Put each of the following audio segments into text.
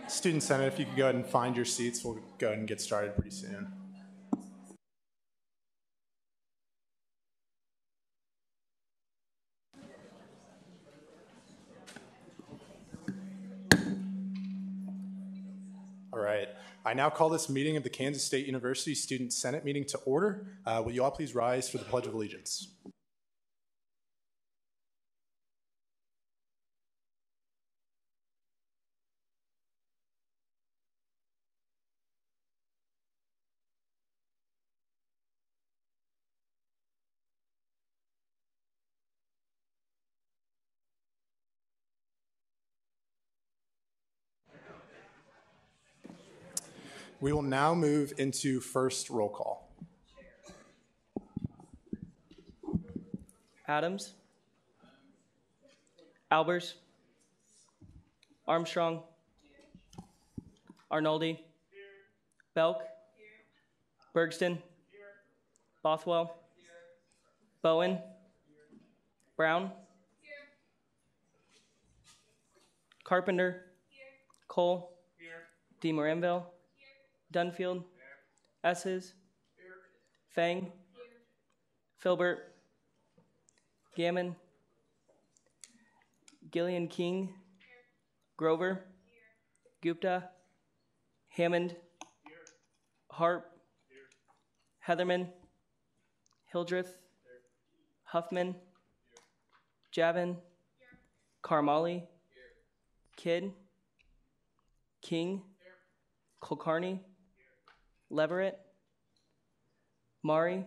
Student Senate, if you could go ahead and find your seats, we'll go ahead and get started pretty soon. All right. I now call this meeting of the Kansas State University Student Senate meeting to order. Will you all please rise for the Pledge of Allegiance? We will now move into first roll call. Adams, Albers, Armstrong, Arnoldi, Belk, Bergston, Bothwell, Bowen, Brown, Carpenter, Cole, DeMoranville, Dunfield, Esses, Fang, Filbert, Gammon, Gillian King, Grover, Gupta, Hammond, Harp, Heatherman, Hildreth, Huffman, Javin, Karmali, Kidd, King, Kulkarni, Leverett, Mari,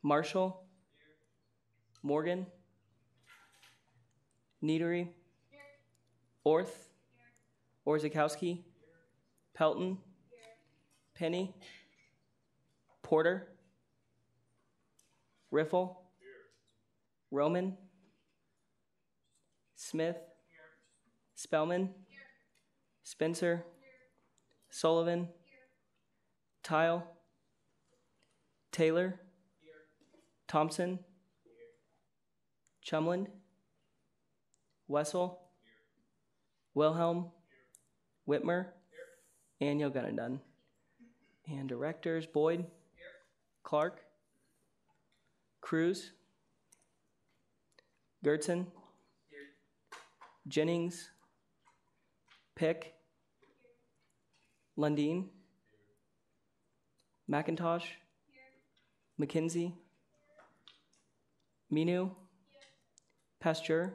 Marshall, Morgan, Niedery, Orth, Orzakowski, Pelton, Penny, Porter, Riffle, Roman, Smith, Spellman, Spencer, Sullivan, Tile, Taylor, Thompson, Chumland, Wessel, Wilhelm, Whitmer, and Yogunadun. And directors, Boyd, Clark, Cruz, Gertzen, Jennings, Pick, Lundeen, McIntosh, McKenzie, Minu, Pasteur,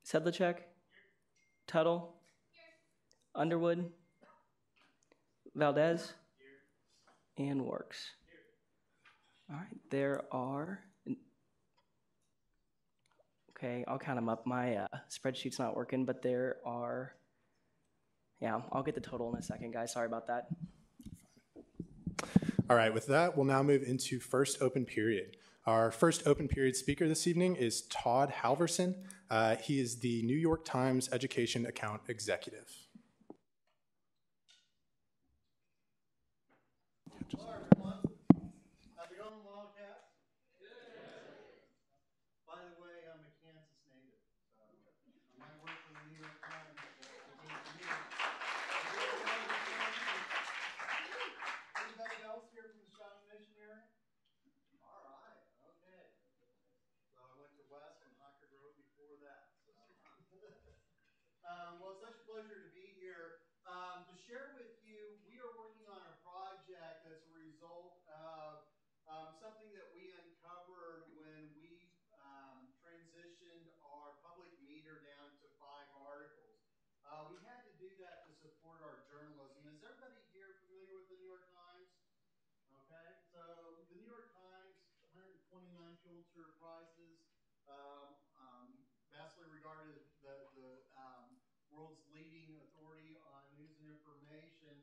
Sedlacek, Tuttle, Underwood, Valdez, and Works. All right, there are, okay, I'll count them up. My spreadsheet's not working, but there are, yeah, I'll get the total in a second, guys. Sorry about that. All right, with that, we'll now move into first open period. Our first open period speaker this evening is Todd Halverson. He is the New York Times Education Account Executive. Hello, everyone. How's it going, Wildcats? By the way, I'm a Kansas native, so I might work for the New York Times, but it ain't for me. Anybody else here from the Shawnee Mission area? All right, okay. So I went to West and Hocker Grove before that. So, well, it's such a pleasure to be here. To share with you, we are working on a project that's a result of something that we uncovered when we transitioned our public meter down to 5 articles. We had to do that to support our journalism. Is everybody here familiar with the New York Times? Okay, so the New York Times, 129 Pulitzer Prizes, vastly regarded as the world's leading authority on news and information.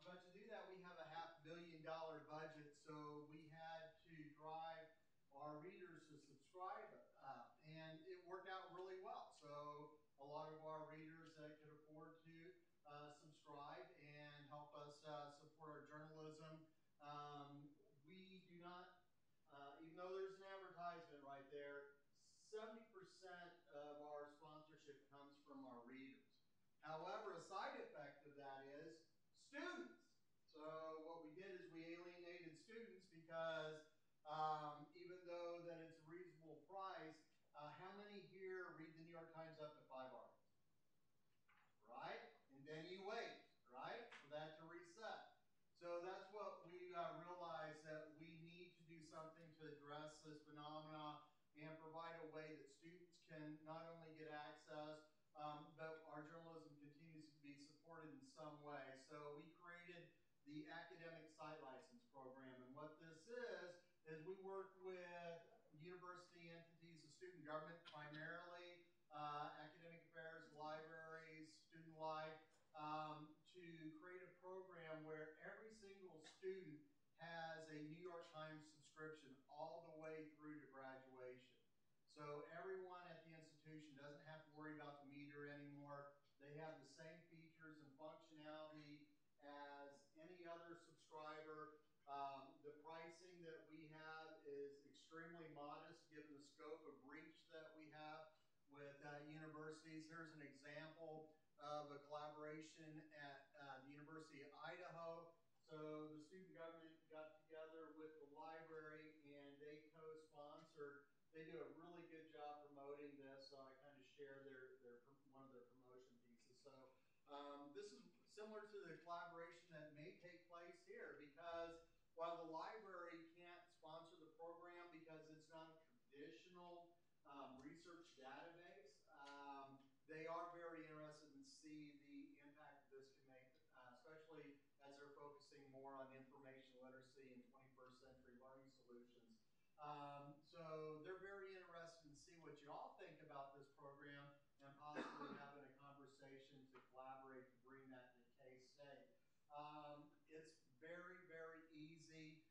But to do that, we have a $500 million budget, so we had to drive our readers to subscribe, and it worked out really well. So a lot of our readers that could afford to subscribe and help us support our journalism. We do not, even though there's an advertisement However, a side effect of that is students. So what we did is we alienated students because even though that it's a reasonable price, how many here read the New York Times up to 5 articles? Right? And then you wait, right, for that to reset. So that's what we realized, that we need to do something to address this phenomena and provide a way that students can not only get access, but our journalism continues to be supported in some way. So we created the Academic Site License Program. And what this is we work with university entities, the student government primarily, academic affairs, libraries, student life, to create a program where every single student has a New York Times subscription all the way through to graduation. So everyone at the institution doesn't have to worry about the meter anymore. They have the same features and functionality as any other subscriber. The pricing that we have is extremely modest given the scope of reach that we have with universities. Here's an example of a collaboration at the University of Idaho. So the student government got together with the library and they co-sponsored. They do a really good job promoting this, so I kind of share one of their promotion pieces. So this is similar to the collaboration that may take place here, because while the library can't sponsor the program because it's not a traditional research database, they are very interested in see the impact that this can make, especially as they're focusing more on information literacy and 21st century learning solutions. So they're very interested in see what you all think about this program and possibly having a conversation to collaborate to bring that to K-State. It's very, very easy.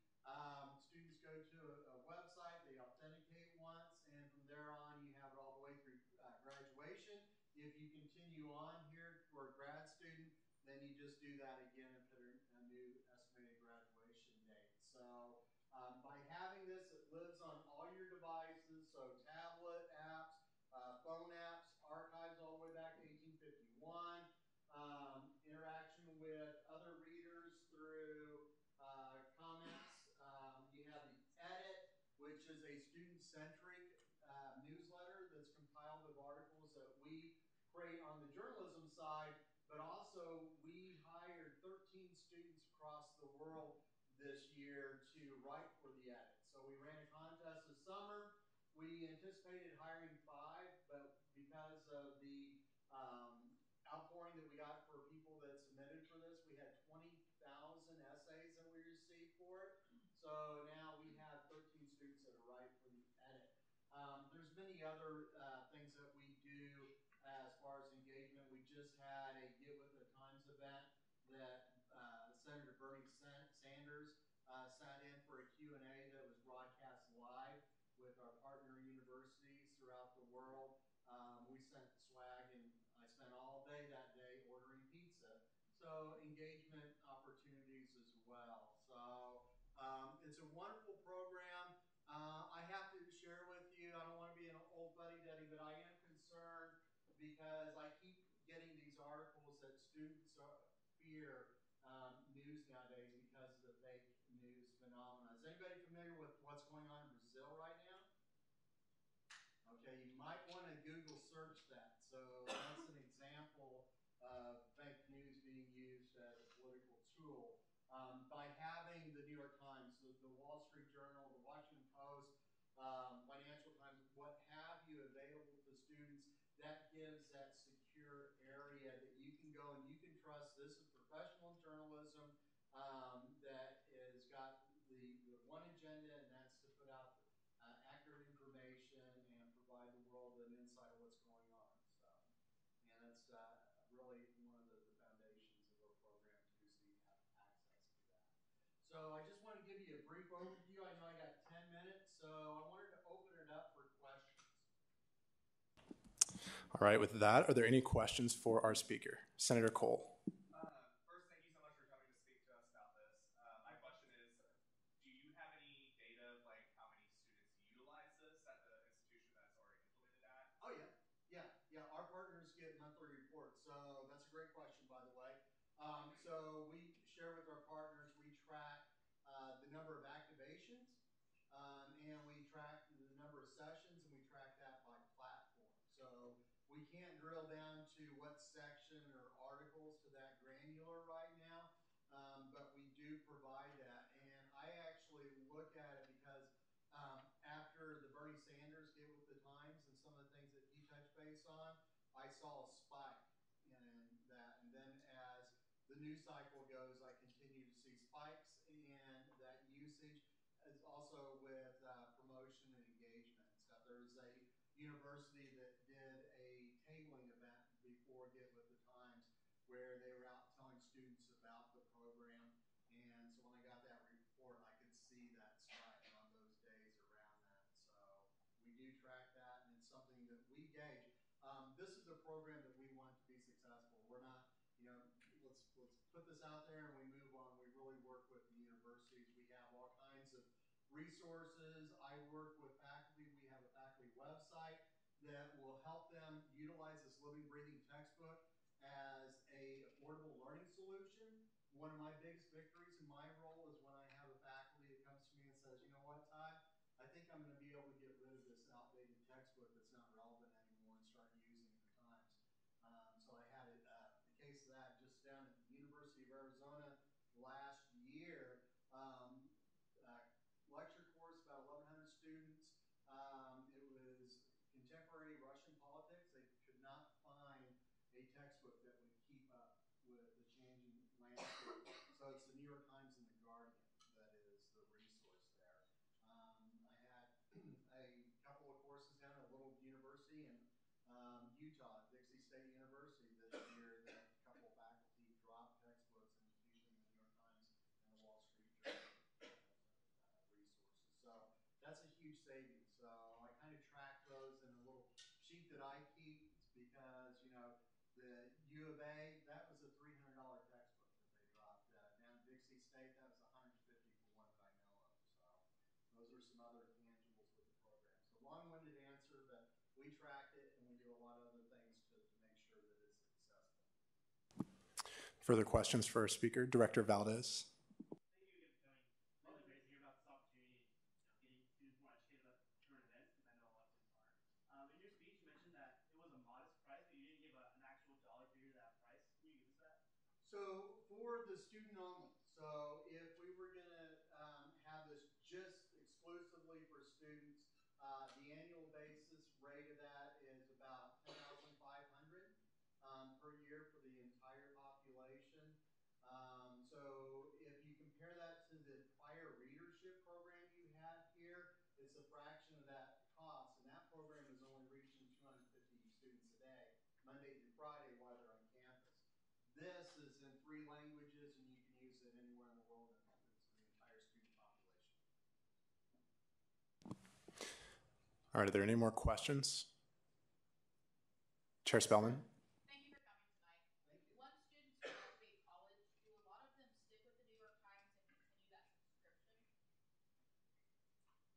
Students go to a website, they authenticate once, and from there on you have it all the way through graduation. If you continue on here for a grad student, then you just do that again and put a new estimated graduation date. So by having this, it lives on all your devices, so tablet apps, phone apps, archives all the way back to 1851, interaction with other readers through comments. You have the Edit, which is a student-centric newsletter that's compiled of articles that we create on the journalism side, but also we hired 13 students across the world this year to write for the Edit. So we ran a contest this summer. We anticipated hiring 5, but because of the outpouring that we got for people that submitted for this, we had 20,000 essays that we received for it. So now we have 13 students that are writing for the Edit. There's many other things that we do as far as engagement. We just had a Get With The Times event that Senator Bernie Sanders sat in for a Q&A that was broadcast live with our partner universities throughout the world. We sent swag, and I spent all day that day ordering pizza. So engagement opportunities as well. So it's a wonderful program. I have to share with you, I don't want to be an old buddy-duddy, but I am concerned because I keep getting these articles that students fear news nowadays because of the fake news phenomenon. Is anybody familiar with what's going on in Brazil right now? Okay, you might want to Google search that. So that's an example of fake news being used as a political tool. By having the New York Times, the Wall Street Journal, the Washington Post, Financial Times, what have you available to students, that gives that secure area that you can go and you can trust this is professional journalism that has got the one agenda, and that's to put out accurate information and provide the world an insight of what's going on. So, and that's really one of the foundations of our program too, so you have access to that. So I just want to give you a brief overview. I know I got 10 minutes, so I wanted to open it up for questions. All right, with that, are there any questions for our speaker? Senator Cole. First, thank you so much for coming to speak to us about this. My question is, do you have any data of like how many students utilize this at the institution that's already implemented at? Oh yeah. Our partners get monthly reports, so that's a So we share with our partners, we track the number of activations, and we track the number of sessions, and we track that by platform. So we can't drill down to what section or articles to that granular right now, but we do provide that. And I actually look at it because after the Bernie Sanders Get with the Times and some of the things that he touched base on, I saw a spike in that. And then as the news cycle goes, I continue to see spikes in that usage, as also with promotion and engagement. So there's a university that did a tabling event before Get with the Times where they were out telling students about the program. And so when I got that report, I could see that spike on those days around that. So we do track that, and it's something that we gauge. This is a program that we want to be successful. We're not, let's put this out there and we move on. We really work with the universities. We have all kinds of resources. I work with faculty. We have a faculty website that will help them utilize this living, breathing textbook as a affordable learning solution. One of my biggest victories in my role is when I have a faculty that comes to me and says, you know what, Todd, I think I'm going to be able to get rid of this outdated textbook that's not relevant anymore and start using the Times. So I had a case of that just down at the University of Arizona last year. Lecture course, about 1,100 students. It was contemporary Russian politics. They could not find a textbook that would keep up with the changing landscape. So it's the New York Times and the Guardian that is the resource there. I had a couple of courses down at a little university in Utah, Dixie State University this year, that a couple of faculty dropped textbooks and was using the New York Times and the Wall Street Journal resources. So that's a huge savings. So I kind of track those in a little sheet that I keep because, the U of A, that was a $300 textbook that they dropped. Down at Dixie State, that was $150 for one that I know of. So those are some other tangibles with the program. So long-winded answer, but we track it and we do a lot of other things to make sure that it's successful. Further questions for our speaker, Director Valdez? Thank you again for coming. Really great to hear about this opportunity, getting students more educated about current events, because I know a lot of students aren't. In your speech, you mentioned that it was a modest price, but you didn't give an actual dollar figure to that price. Can you give us that? So for the student only, so if we were going to have this just exclusively for students, the annual basis rate of that is about $10,500 per year for the entire population. So if you compare that to the prior readership program you had here, it's a fraction of that cost, and that program is only reaching 250 students a day, Monday through Friday, while they're on campus. This is in 3 languages, and you can use it anywhere in the world, and it's the entire student population. All right, are there any more questions? Chair Spellman? Thank you for coming tonight. Thank you. Once students graduate college, do a lot of them stick with the New York Times and continue that subscription?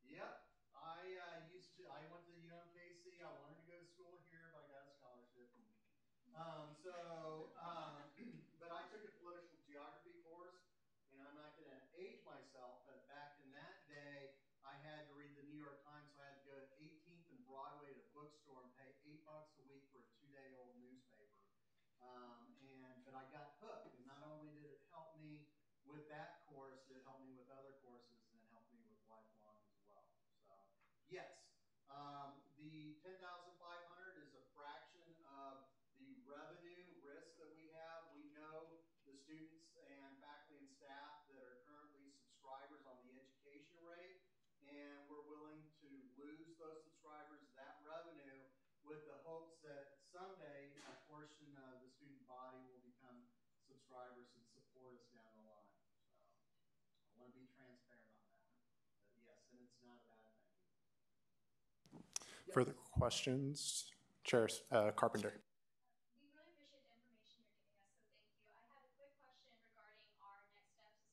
Yep. I went to UMKC. I wanted to go to school here, but I got a scholarship. But I took a political geography course, and I'm not going to age myself, but back in that day, I had to read the New York Times, so I had to go to 18th and Broadway to a bookstore and pay $8 a week for a 2-day-old newspaper. But I got hooked, and not only did it help me with that course, it helped me with other courses, and it helped me with lifelong as well. So, yes, the $10,500 is a fraction of the revenue risk that we have. We know the students and faculty and staff that are currently subscribers on the education rate, and we're willing to lose those subscribers, that revenue, with the hopes that someday a portion of the student body will become subscribers and support us down the line. So I want to be transparent on that. But yes, and it's not a bad thing. Yes. Further questions? Chair Carpenter. We really appreciate the information you're giving us, so thank you. I had a quick question regarding our next steps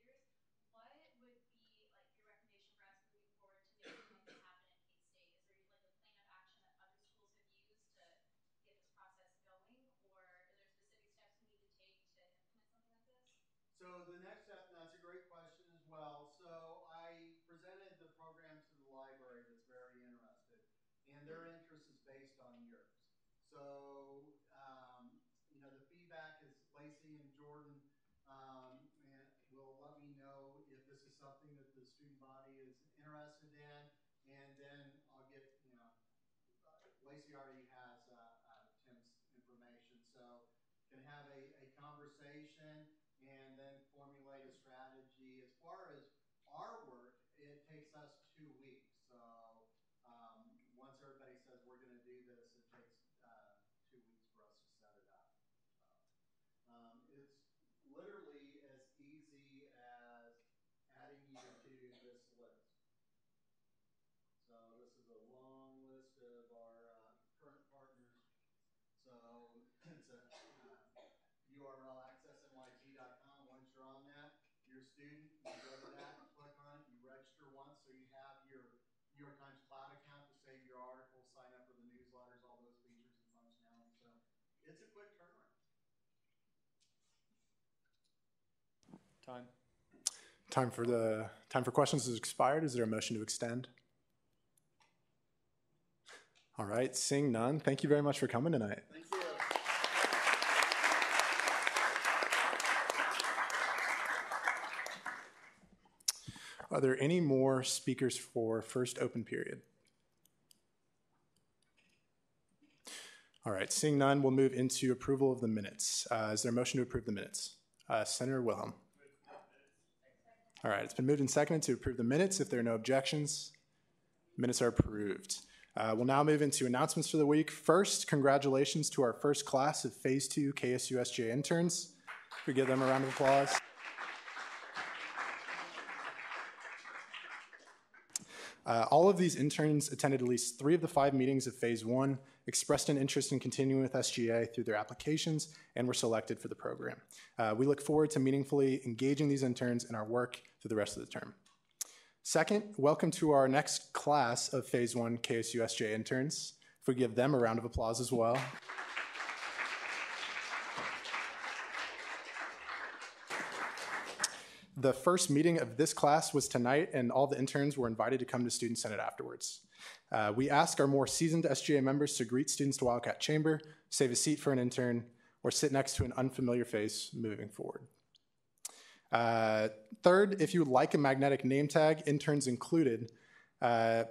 as student leaders. What would be your recommendation for us moving forward to make something like this happen at K-State? Is there a plan of action that other schools have used to get this process going, or are there specific steps we need to take to implement something their interest is based on yours. So, the feedback is Lacey and Jordan will let me know if this is something that the student body is interested in, and then I'll get, Lacey already has Tim's information, so can have a conversation and then formulate a strategy. As far as our work, it takes us 2 weeks. So once everybody says we're going to do this, it takes 2 weeks for us to set it up. So, it's literally as easy as adding you to this list. So this is a long list of our current partners. So it's a URL accessnyc.com. Once you're on that, you're a student, you go to that, you click on it, you register once, so you have your New York Times Cloud account to save your articles, sign up for the newsletters, all those features and functionality. So it's a quick turnaround. Time for questions has expired. Is there a motion to extend? All right, seeing none, thank you very much for coming tonight. Thank you. Are there any more speakers for first open period? All right, seeing none, we'll move into approval of the minutes. Is there a motion to approve the minutes? Senator Wilhelm. All right, it's been moved and seconded to approve the minutes. If there are no objections, minutes are approved. We'll now move into announcements for the week. First, congratulations to our first class of Phase 2 KSU SGA interns. We give them a round of applause. All of these interns attended at least 3 of the 5 meetings of Phase 1, expressed an interest in continuing with SGA through their applications, and were selected for the program. We look forward to meaningfully engaging these interns in our work through the rest of the term. Second, welcome to our next class of Phase 1 KSU SGA interns. If we give them a round of applause as well. The first meeting of this class was tonight, and all the interns were invited to come to Student Senate afterwards. We ask our more seasoned SGA members to greet students to Wildcat Chamber, save a seat for an intern, or sit next to an unfamiliar face moving forward. Third, if you would like a magnetic name tag, interns included,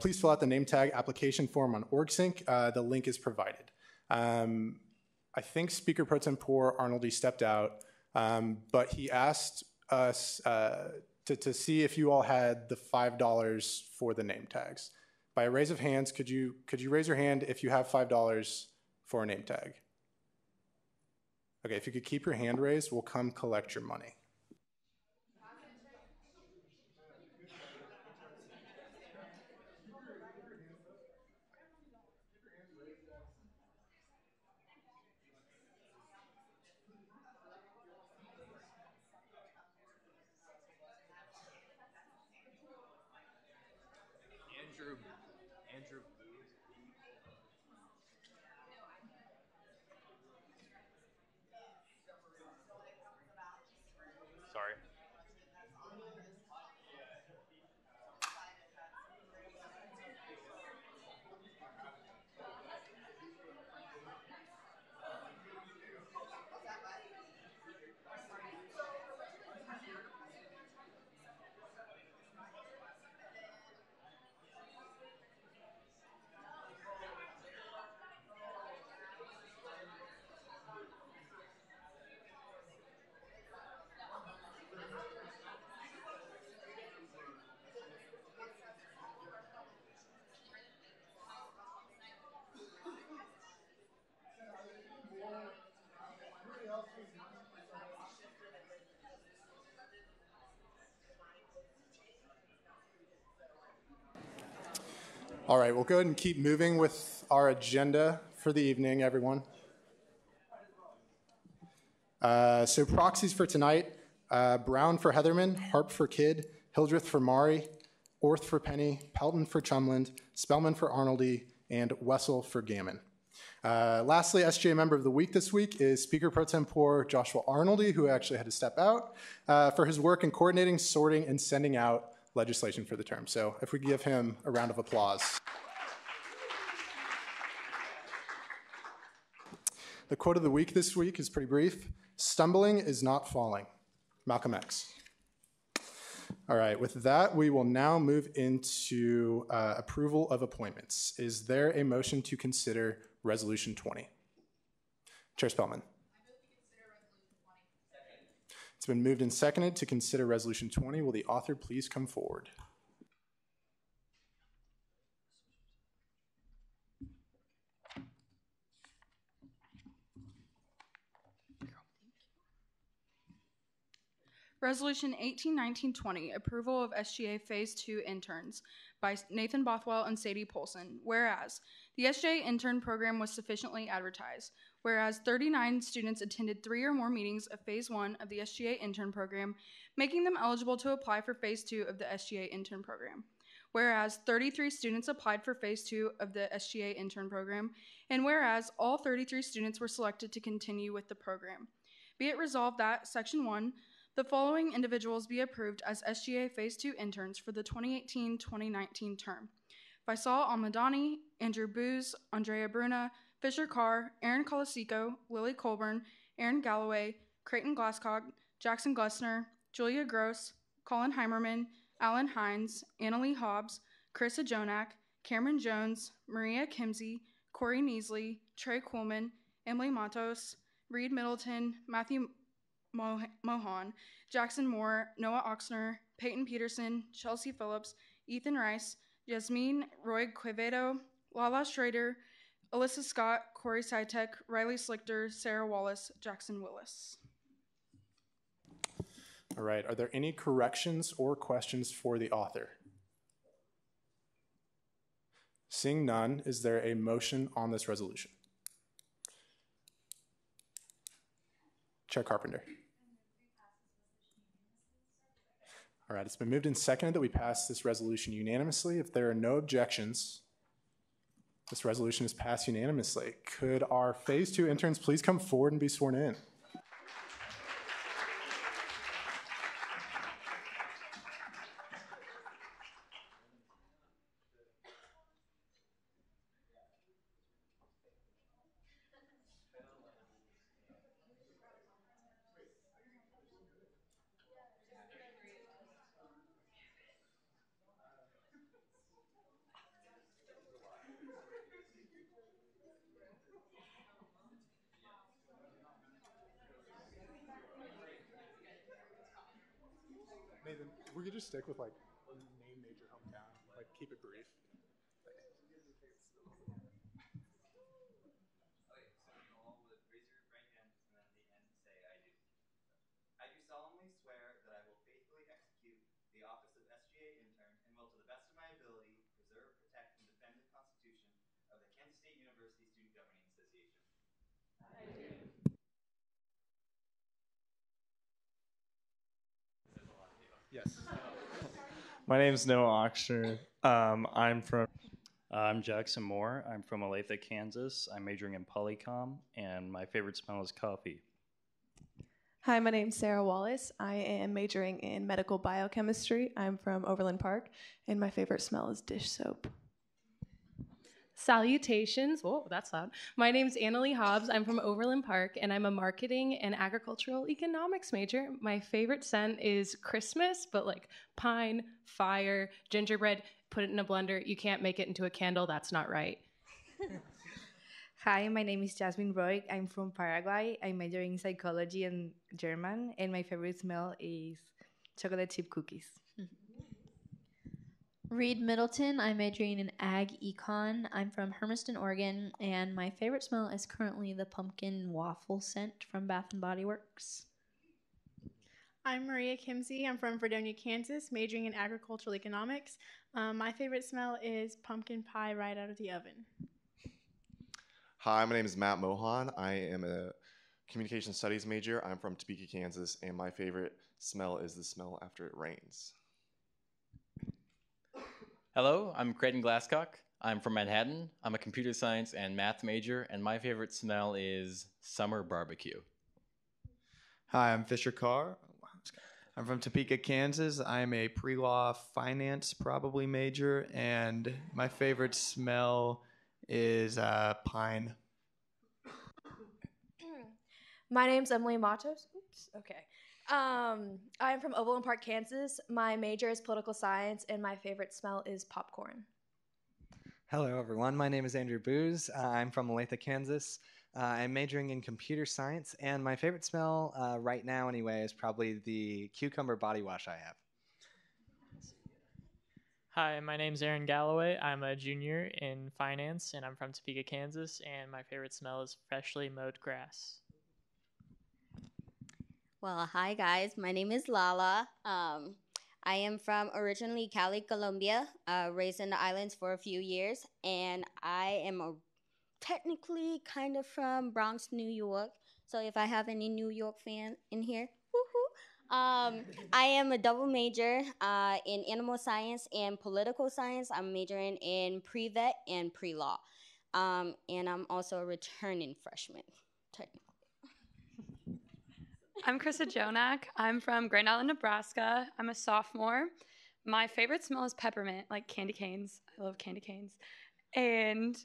please fill out the name tag application form on OrgSync. The link is provided. I think Speaker Pro Tempore Arnoldi stepped out, but he asked us to see if you all had the $5 for the name tags. By a raise of hands, could you raise your hand if you have $5 for a name tag? Okay, if you could keep your hand raised, we'll come collect your money. Andrew. Sorry. All right, we'll go ahead and keep moving with our agenda for the evening, everyone. So proxies for tonight, Brown for Heatherman, Harp for Kidd, Hildreth for Mari, Orth for Penny, Pelton for Chumland, Spellman for Arnoldi, and Wessel for Gammon. Lastly, SGA member of the week this week is Speaker Pro Tempore Joshua Arnoldi, who actually had to step out, for his work in coordinating, sorting, and sending out legislation for the term. So if we give him a round of applause. The quote of the week this week is pretty brief. Stumbling is not falling. Malcolm X. All right, with that, we will now move into approval of appointments. Is there a motion to consider Resolution 20? Chair Spellman. It's been moved and seconded to consider Resolution 20. Will the author please come forward? Resolution 181920, approval of SGA Phase 2 interns by Nathan Bothwell and Sadie Polson. Whereas the SGA intern program was sufficiently advertised. Whereas 39 students attended 3 or more meetings of Phase 1 of the SGA intern program, making them eligible to apply for Phase 2 of the SGA intern program. Whereas 33 students applied for Phase 2 of the SGA intern program, and whereas all 33 students were selected to continue with the program. Be it resolved that Section 1, the following individuals be approved as SGA Phase 2 interns for the 2018-2019 term: Faisal Almadani, Andrew Booz, Andrea Bruna, Fisher Carr, Aaron Colasico, Lily Colburn, Aaron Galloway, Creighton Glasscock, Jackson Glessner, Julia Gross, Colin Heimerman, Alan Hines, Annalie Hobbs, Carissa Jonak, Cameron Jones, Maria Kimsey, Corey Neasley, Trey Coolman, Emily Matos, Reed Middleton, Matthew Mohan, Jackson Moore, Noah Oxner, Peyton Peterson, Chelsea Phillips, Ethan Rice, Yasmin Roy Quevedo, Lala Schrader, Alyssa Scott, Corey Sitek, Riley Slichter, Sarah Wallace, Jackson Willis. All right, are there any corrections or questions for the author? Seeing none, is there a motion on this resolution? Chair Carpenter. All right, it's been moved and seconded that we pass this resolution unanimously. If there are no objections, this resolution is passed unanimously. Could our Phase 2 interns please come forward and be sworn in? Nathan, if we could just stick with like name, major, hometown, like keep it brief. Okay, so you all would raise your right hand and then at the end say, I do. I do solemnly swear that I will faithfully execute the office of SGA intern and will, to the best of my ability, preserve, protect, and defend the Constitution of the Kansas State University Student Governing Association. I do. Yes. My name is Noah Oxner. I'm Jackson Moore. I'm from Olathe, Kansas. I'm majoring in polycom, and my favorite smell is coffee. Hi, my name's Sarah Wallace. I am majoring in medical biochemistry. I'm from Overland Park, and my favorite smell is dish soap. Salutations. Whoa, that's loud. My name's Annalie Hobbs. I'm from Overland Park, and I'm a marketing and agricultural economics major. My favorite scent is Christmas, but like pine, fire, gingerbread. Put it in a blender. You can't make it into a candle. That's not right. Hi, my name is Jasmine Roig. I'm from Paraguay. I'm majoring in psychology and German, and my favorite smell is chocolate chip cookies. Reed Middleton. I'm majoring in ag econ. I'm from Hermiston, Oregon, and my favorite smell is currently the pumpkin waffle scent from Bath & Body Works. I'm Maria Kimsey. I'm from Fredonia, Kansas, majoring in agricultural economics. My favorite smell is pumpkin pie right out of the oven. Hi, my name is Matt Mohan. I am a communication studies major. I'm from Topeka, Kansas, and my favorite smell is the smell after it rains. Hello, I'm Creighton Glasscock. I'm from Manhattan. I'm a computer science and math major, and my favorite smell is summer barbecue. Hi, I'm Fisher Carr. I'm from Topeka, Kansas. I'm a pre-law finance probably major, and my favorite smell is pine. My name's Emily Matos. Oops. Okay. I'm from Overland Park, Kansas. My major is political science, and my favorite smell is popcorn. Hello, everyone. My name is Andrew Booz. I'm from Olathe, Kansas. I'm majoring in computer science, and my favorite smell right now, anyway, is probably the cucumber body wash I have. Hi, my name's Aaron Galloway. I'm a junior in finance, and I'm from Topeka, Kansas, and my favorite smell is freshly mowed grass. Well, hi guys. My name is Lala. I am from originally Cali, Colombia, raised in the islands for a few years, and I am technically kind of from Bronx, New York. So if I have any New York fan in here, woohoo! I am a double major in animal science and political science. I'm majoring in pre-vet and pre-law, and I'm also a returning freshman, technically. I'm Krista Jonak. I'm from Grand Island, Nebraska. I'm a sophomore. My favorite smell is peppermint, like candy canes. I love candy canes. And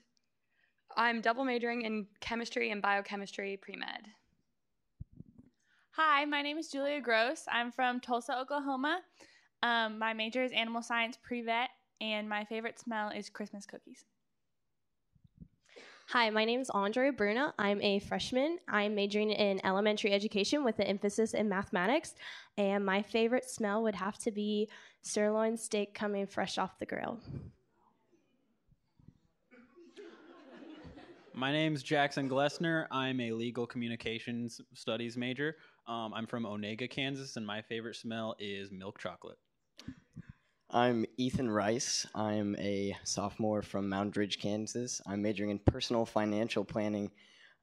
I'm double majoring in chemistry and biochemistry pre-med. Hi, my name is Julia Gross. I'm from Tulsa, Oklahoma. My major is animal science pre-vet, and my favorite smell is Christmas cookies. Hi, my name is Andre Bruna. I'm a freshman. I'm majoring in elementary education with an emphasis in mathematics. And my favorite smell would have to be sirloin steak coming fresh off the grill. My name's Jackson Glessner. I'm a legal communications studies major. I'm from Onega, Kansas, and my favorite smell is milk chocolate. I'm Ethan Rice. I'm a sophomore from Mound Ridge, Kansas. I'm majoring in personal financial planning.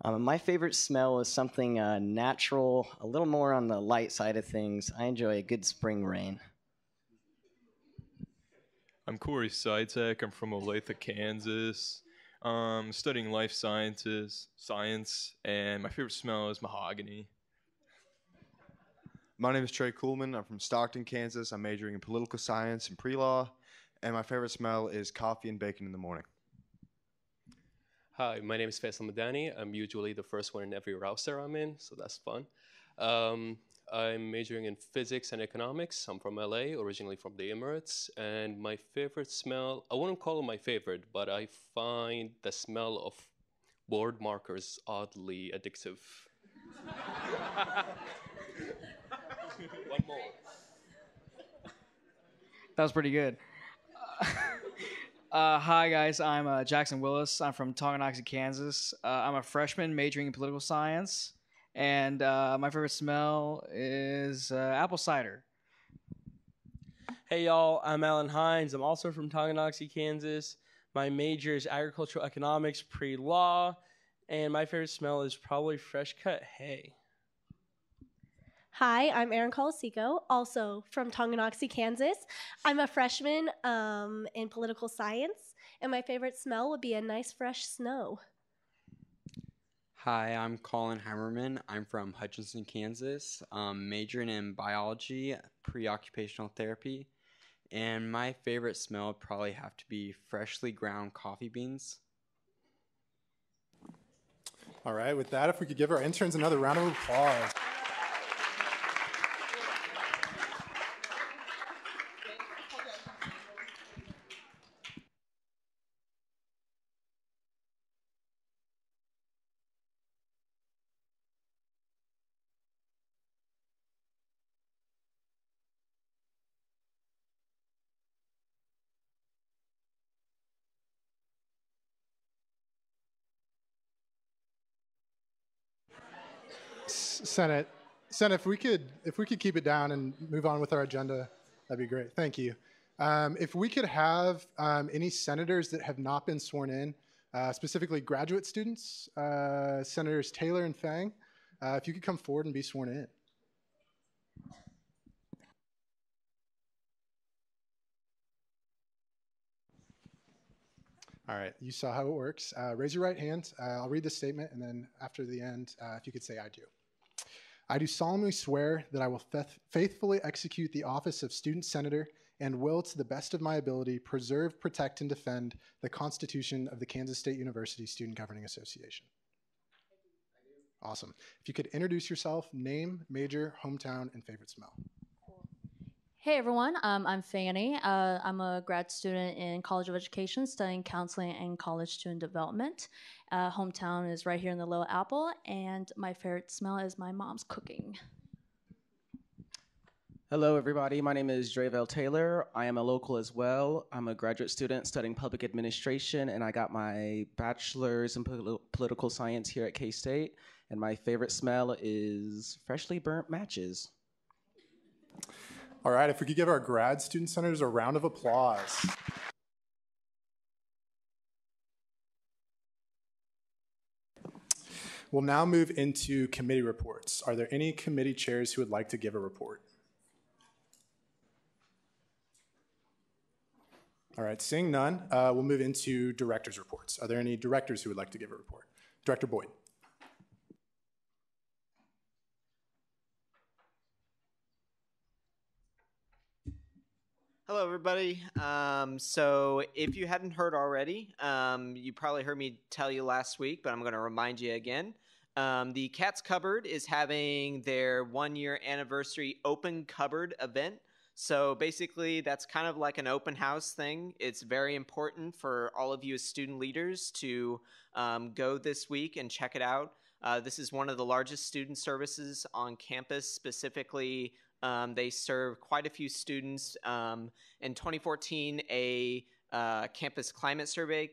My favorite smell is something natural, a little more on the light side of things. I enjoy a good spring rain. I'm Corey Sitek. I'm from Olathe, Kansas. Studying life science, and my favorite smell is mahogany. My name is Trey Kuhlman. I'm from Stockton, Kansas. I'm majoring in political science and pre-law, and my favorite smell is coffee and bacon in the morning. Hi, my name is Faisal Madani. I'm usually the first one in every rouster I'm in, so that's fun. I'm majoring in physics and economics. I'm from LA, originally from the Emirates, and my favorite smell, I wouldn't call it my favorite, but I find the smell of board markers oddly addictive. One more. That was pretty good. Hi, guys. I'm Jackson Willis. I'm from Tonganoxie, Kansas. I'm a freshman majoring in political science. And my favorite smell is apple cider. Hey, y'all. I'm Alan Hines. I'm also from Tonganoxie, Kansas. My major is agricultural economics pre-law. And my favorite smell is probably fresh cut hay. Hi, I'm Erin Colasico, also from Tonganoxie, Kansas. I'm a freshman in political science, and my favorite smell would be a nice fresh snow. Hi, I'm Colin Hammerman. I'm from Hutchinson, Kansas, majoring in biology, pre-occupational therapy, and my favorite smell would probably have to be freshly ground coffee beans. All right, with that, if we could give our interns another round of applause. Senate, if we could keep it down and move on with our agenda, that'd be great. Thank you. If we could have any senators that have not been sworn in, specifically graduate students, Senators Taylor and Fang, if you could come forward and be sworn in. All right, you saw how it works. Raise your right hand. I'll read the statement, and then after the end, if you could say I do. I do solemnly swear that I will faithfully execute the office of student senator and will, to the best of my ability, preserve, protect, and defend the Constitution of the Kansas State University Student Governing Association. Awesome. If you could introduce yourself, name, major, hometown, and favorite smell. Hey everyone, I'm Fanny. I'm a grad student in College of Education studying counseling and college student development. Hometown is right here in the Little Apple, and my favorite smell is my mom's cooking. Hello everybody, my name is Dravel Taylor. I am a local as well. I'm a graduate student studying public administration, and I got my bachelor's in political science here at K-State, and my favorite smell is freshly burnt matches. All right, if we could give our grad student senators a round of applause. We'll now move into committee reports. Are there any committee chairs who would like to give a report? All right, seeing none, we'll move into directors' reports. Are there any directors who would like to give a report? Director Boyd. Hello, everybody. So if you hadn't heard already, you probably heard me tell you last week, but I'm going to remind you again. The Cat's Cupboard is having their 1-year anniversary open cupboard event. So basically, that's kind of like an open house thing. It's very important for all of you as student leaders to go this week and check it out. This is one of the largest student services on campus. Specifically, they serve quite a few students. In 2014, a campus climate survey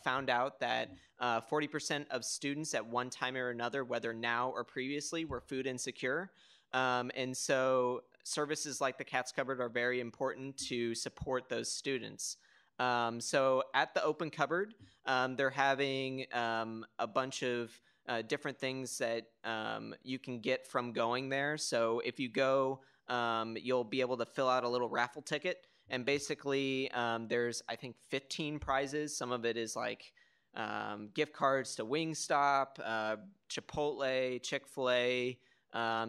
found out that 40% of students at one time or another, whether now or previously, were food insecure. And so services like the Cat's Cupboard are very important to support those students. So at the open cupboard, they're having a bunch of different things that you can get from going there. So if you go, you'll be able to fill out a little raffle ticket. And basically, there's, I think, 15 prizes. Some of it is like gift cards to Wingstop, Chipotle, Chick-fil-A,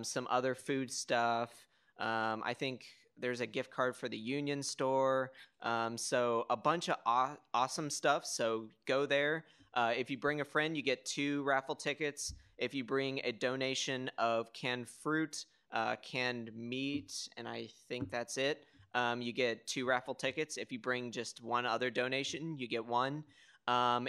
some other food stuff. I think there's a gift card for the Union store. So a bunch of awesome stuff. So go there. If you bring a friend, you get 2 raffle tickets. If you bring a donation of canned fruit, canned meat, and I think that's it, you get 2 raffle tickets. If you bring just one other donation, you get 1.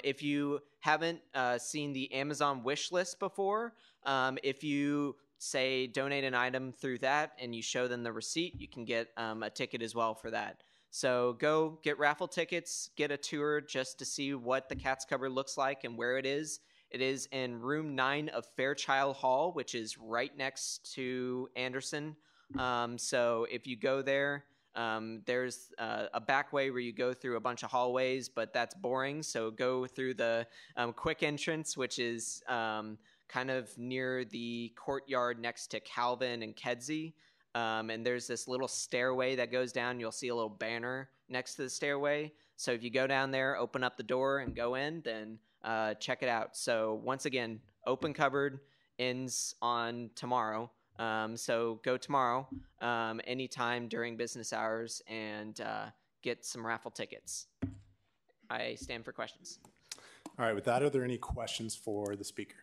If you haven't seen the Amazon wish list before, if you say donate an item through that and you show them the receipt, you can get a ticket as well for that. So go get raffle tickets, get a tour just to see what the Cat's Cupboard looks like and where it is. It is in room 9 of Fairchild Hall, which is right next to Anderson. So if you go there, there's a back way where you go through a bunch of hallways, but that's boring. So go through the quick entrance, which is kind of near the courtyard next to Calvin and Kedzie. And there's this little stairway that goes down. You'll see a little banner next to the stairway. So if you go down there, open up the door and go in, then check it out. So once again, open cupboard ends on tomorrow. So go tomorrow, anytime during business hours, and get some raffle tickets. I stand for questions. All right, with that, are there any questions for the speaker?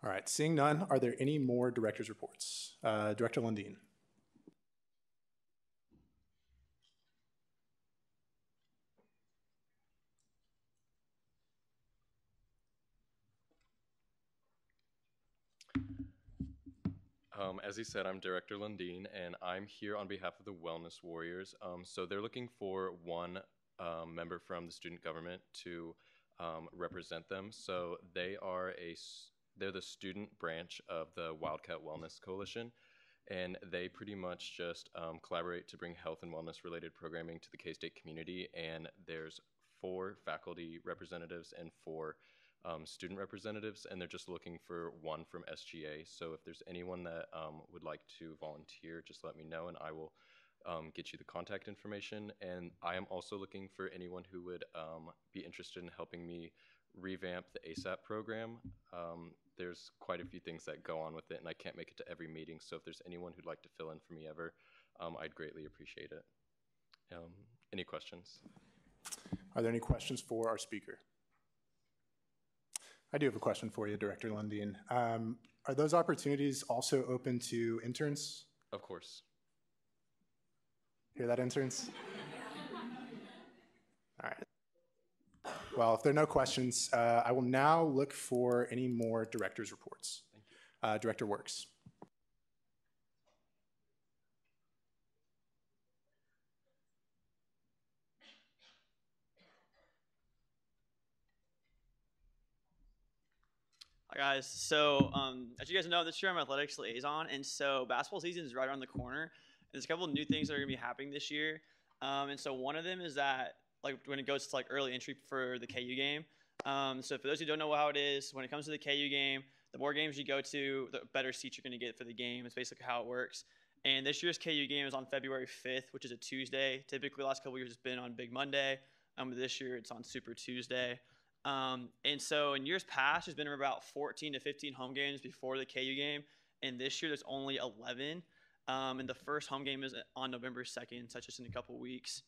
All right, seeing none, are there any more director's reports? Director Lundeen. As he said, I'm Director Lundeen, and I'm here on behalf of the Wellness Warriors. So they're looking for one member from the student government to represent them. So they're the student branch of the Wildcat Wellness Coalition, and they pretty much just collaborate to bring health and wellness related programming to the K-State community. And there's 4 faculty representatives and 4 student representatives, and they're just looking for one from SGA. So if there's anyone that would like to volunteer, just let me know and I will get you the contact information. And I am also looking for anyone who would be interested in helping me revamp the ASAP program. There's quite a few things that go on with it, and I can't make it to every meeting. So if there's anyone who'd like to fill in for me ever, I'd greatly appreciate it. Any questions? Are there any questions for our speaker? I do have a question for you, Director Lundeen. Are those opportunities also open to interns? Of course. Hear that, interns? All right. Well, if there are no questions, I will now look for any more director's reports. Director Works. Hi guys. So as you guys know, this year I'm athletics liaison, and so basketball season is right around the corner. And there's a couple of new things that are going to be happening this year. And so one of them is that like when it goes to like early entry for the KU game. So for those who don't know how it is, when it comes to the KU game, the more games you go to, the better seats you're going to get for the game. It's basically how it works. And this year's KU game is on February 5th, which is a Tuesday. Typically, the last couple of years it's been on Big Monday. But this year it's on Super Tuesday. And so in years past, there's been about 14 to 15 home games before the KU game. And this year there's only 11. And the first home game is on November 2nd, so that's just in a couple weeks.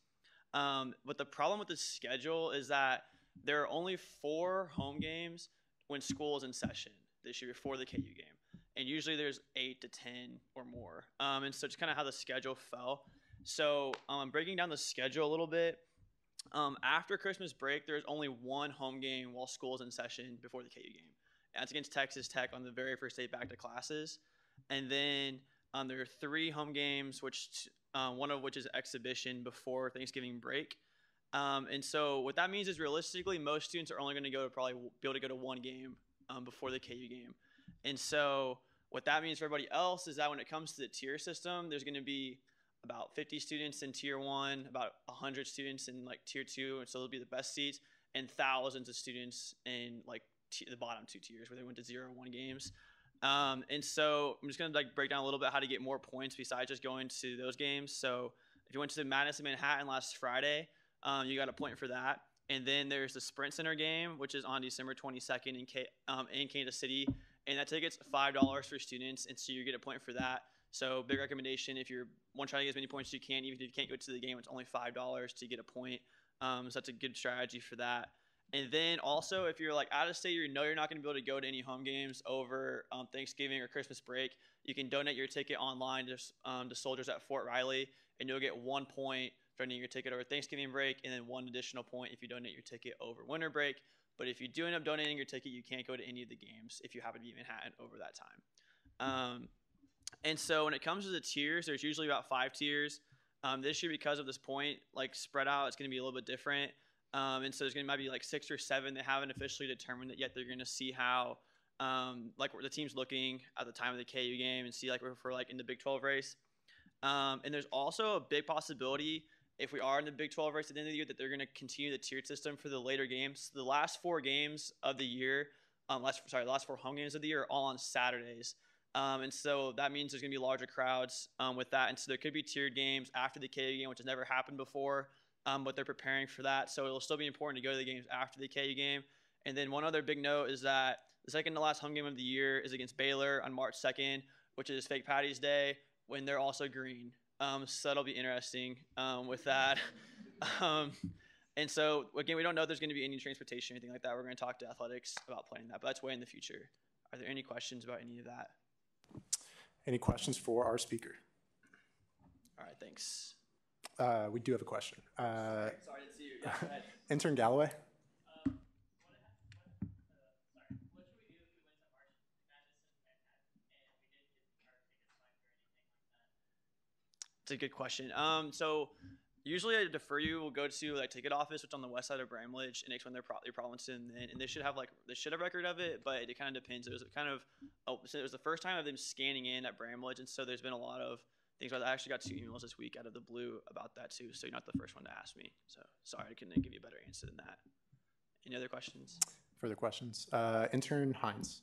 But the problem with the schedule is that there are only 4 home games when school is in session this year before the KU game. And usually there's 8 to 10 or more. And so just kind of how the schedule fell. So I'm breaking down the schedule a little bit. After Christmas break, there's only 1 home game while school's in session before the KU game. And that's against Texas Tech on the very first day back to classes. And then there are 3 home games, which one of which is exhibition before Thanksgiving break. And so what that means is realistically, most students are only going to probably be able to go to 1 game before the KU game. And so what that means for everybody else is that when it comes to the tier system, there's going to be about 50 students in tier 1, about 100 students in like tier 2, and so they'll be the best seats, and thousands of students in like the bottom 2 tiers where they went to 0 1 games. And so I'm just gonna like break down a little bit how to get more points besides just going to those games. So if you went to Madison Manhattan last Friday, you got a point for that. And then there's the Sprint Center game, which is on December 22nd in Kansas City, and that ticket's $5 for students, and so you get a point for that. So big recommendation if you're trying to get as many points as you can, even if you can't go to the game, it's only $5 to get a point. So that's a good strategy for that. And then also if you're like out of state, you know you're not going to be able to go to any home games over Thanksgiving or Christmas break, you can donate your ticket online to Soldiers at Fort Riley, and you'll get 1 point for donating your ticket over Thanksgiving break, and then 1 additional point if you donate your ticket over winter break. But if you do end up donating your ticket, you can't go to any of the games if you happen to be in Manhattan over that time. And so when it comes to the tiers, there's usually about 5 tiers. This year, because of this point, like spread out, it's going to be a little bit different. And so there's going to might be like 6 or 7 that haven't officially determined it yet. They're going to see how like the team's looking at the time of the KU game and see like for like in the Big 12 race. And there's also a big possibility if we are in the Big 12 race at the end of the year that they're going to continue the tiered system for the later games. The last 4 games of the year, the last 4 home games of the year are all on Saturdays. And so that means there's going to be larger crowds with that. And so there could be tiered games after the KU game, which has never happened before, but they're preparing for that. So it'll still be important to go to the games after the KU game. And then one other big note is that the second to last home game of the year is against Baylor on March 2nd, which is Fake Patty's Day, when they're also green. So that'll be interesting with that. And so, again, we don't know if there's going to be any transportation or anything like that. We're going to talk to athletics about planning that, but that's way in the future. Are there any questions about any of that? Any questions for our speaker? All right, thanks. We do have a question. Sorry, I didn't see you. Yeah, go ahead. Intern Galloway. It's a good question. So usually I defer you. We'll go to like ticket office, which is on the west side of Bramlage, and explain their Providence, and they should have record of it, but it kind of depends. It was so it was the first time of them scanning in at Bramlage, and so there's been a lot of things. I actually got 2 emails this week out of the blue about that too. So you're not the first one to ask me. So sorry, I couldn't give you a better answer than that. Any other questions? Further questions? Intern Hines.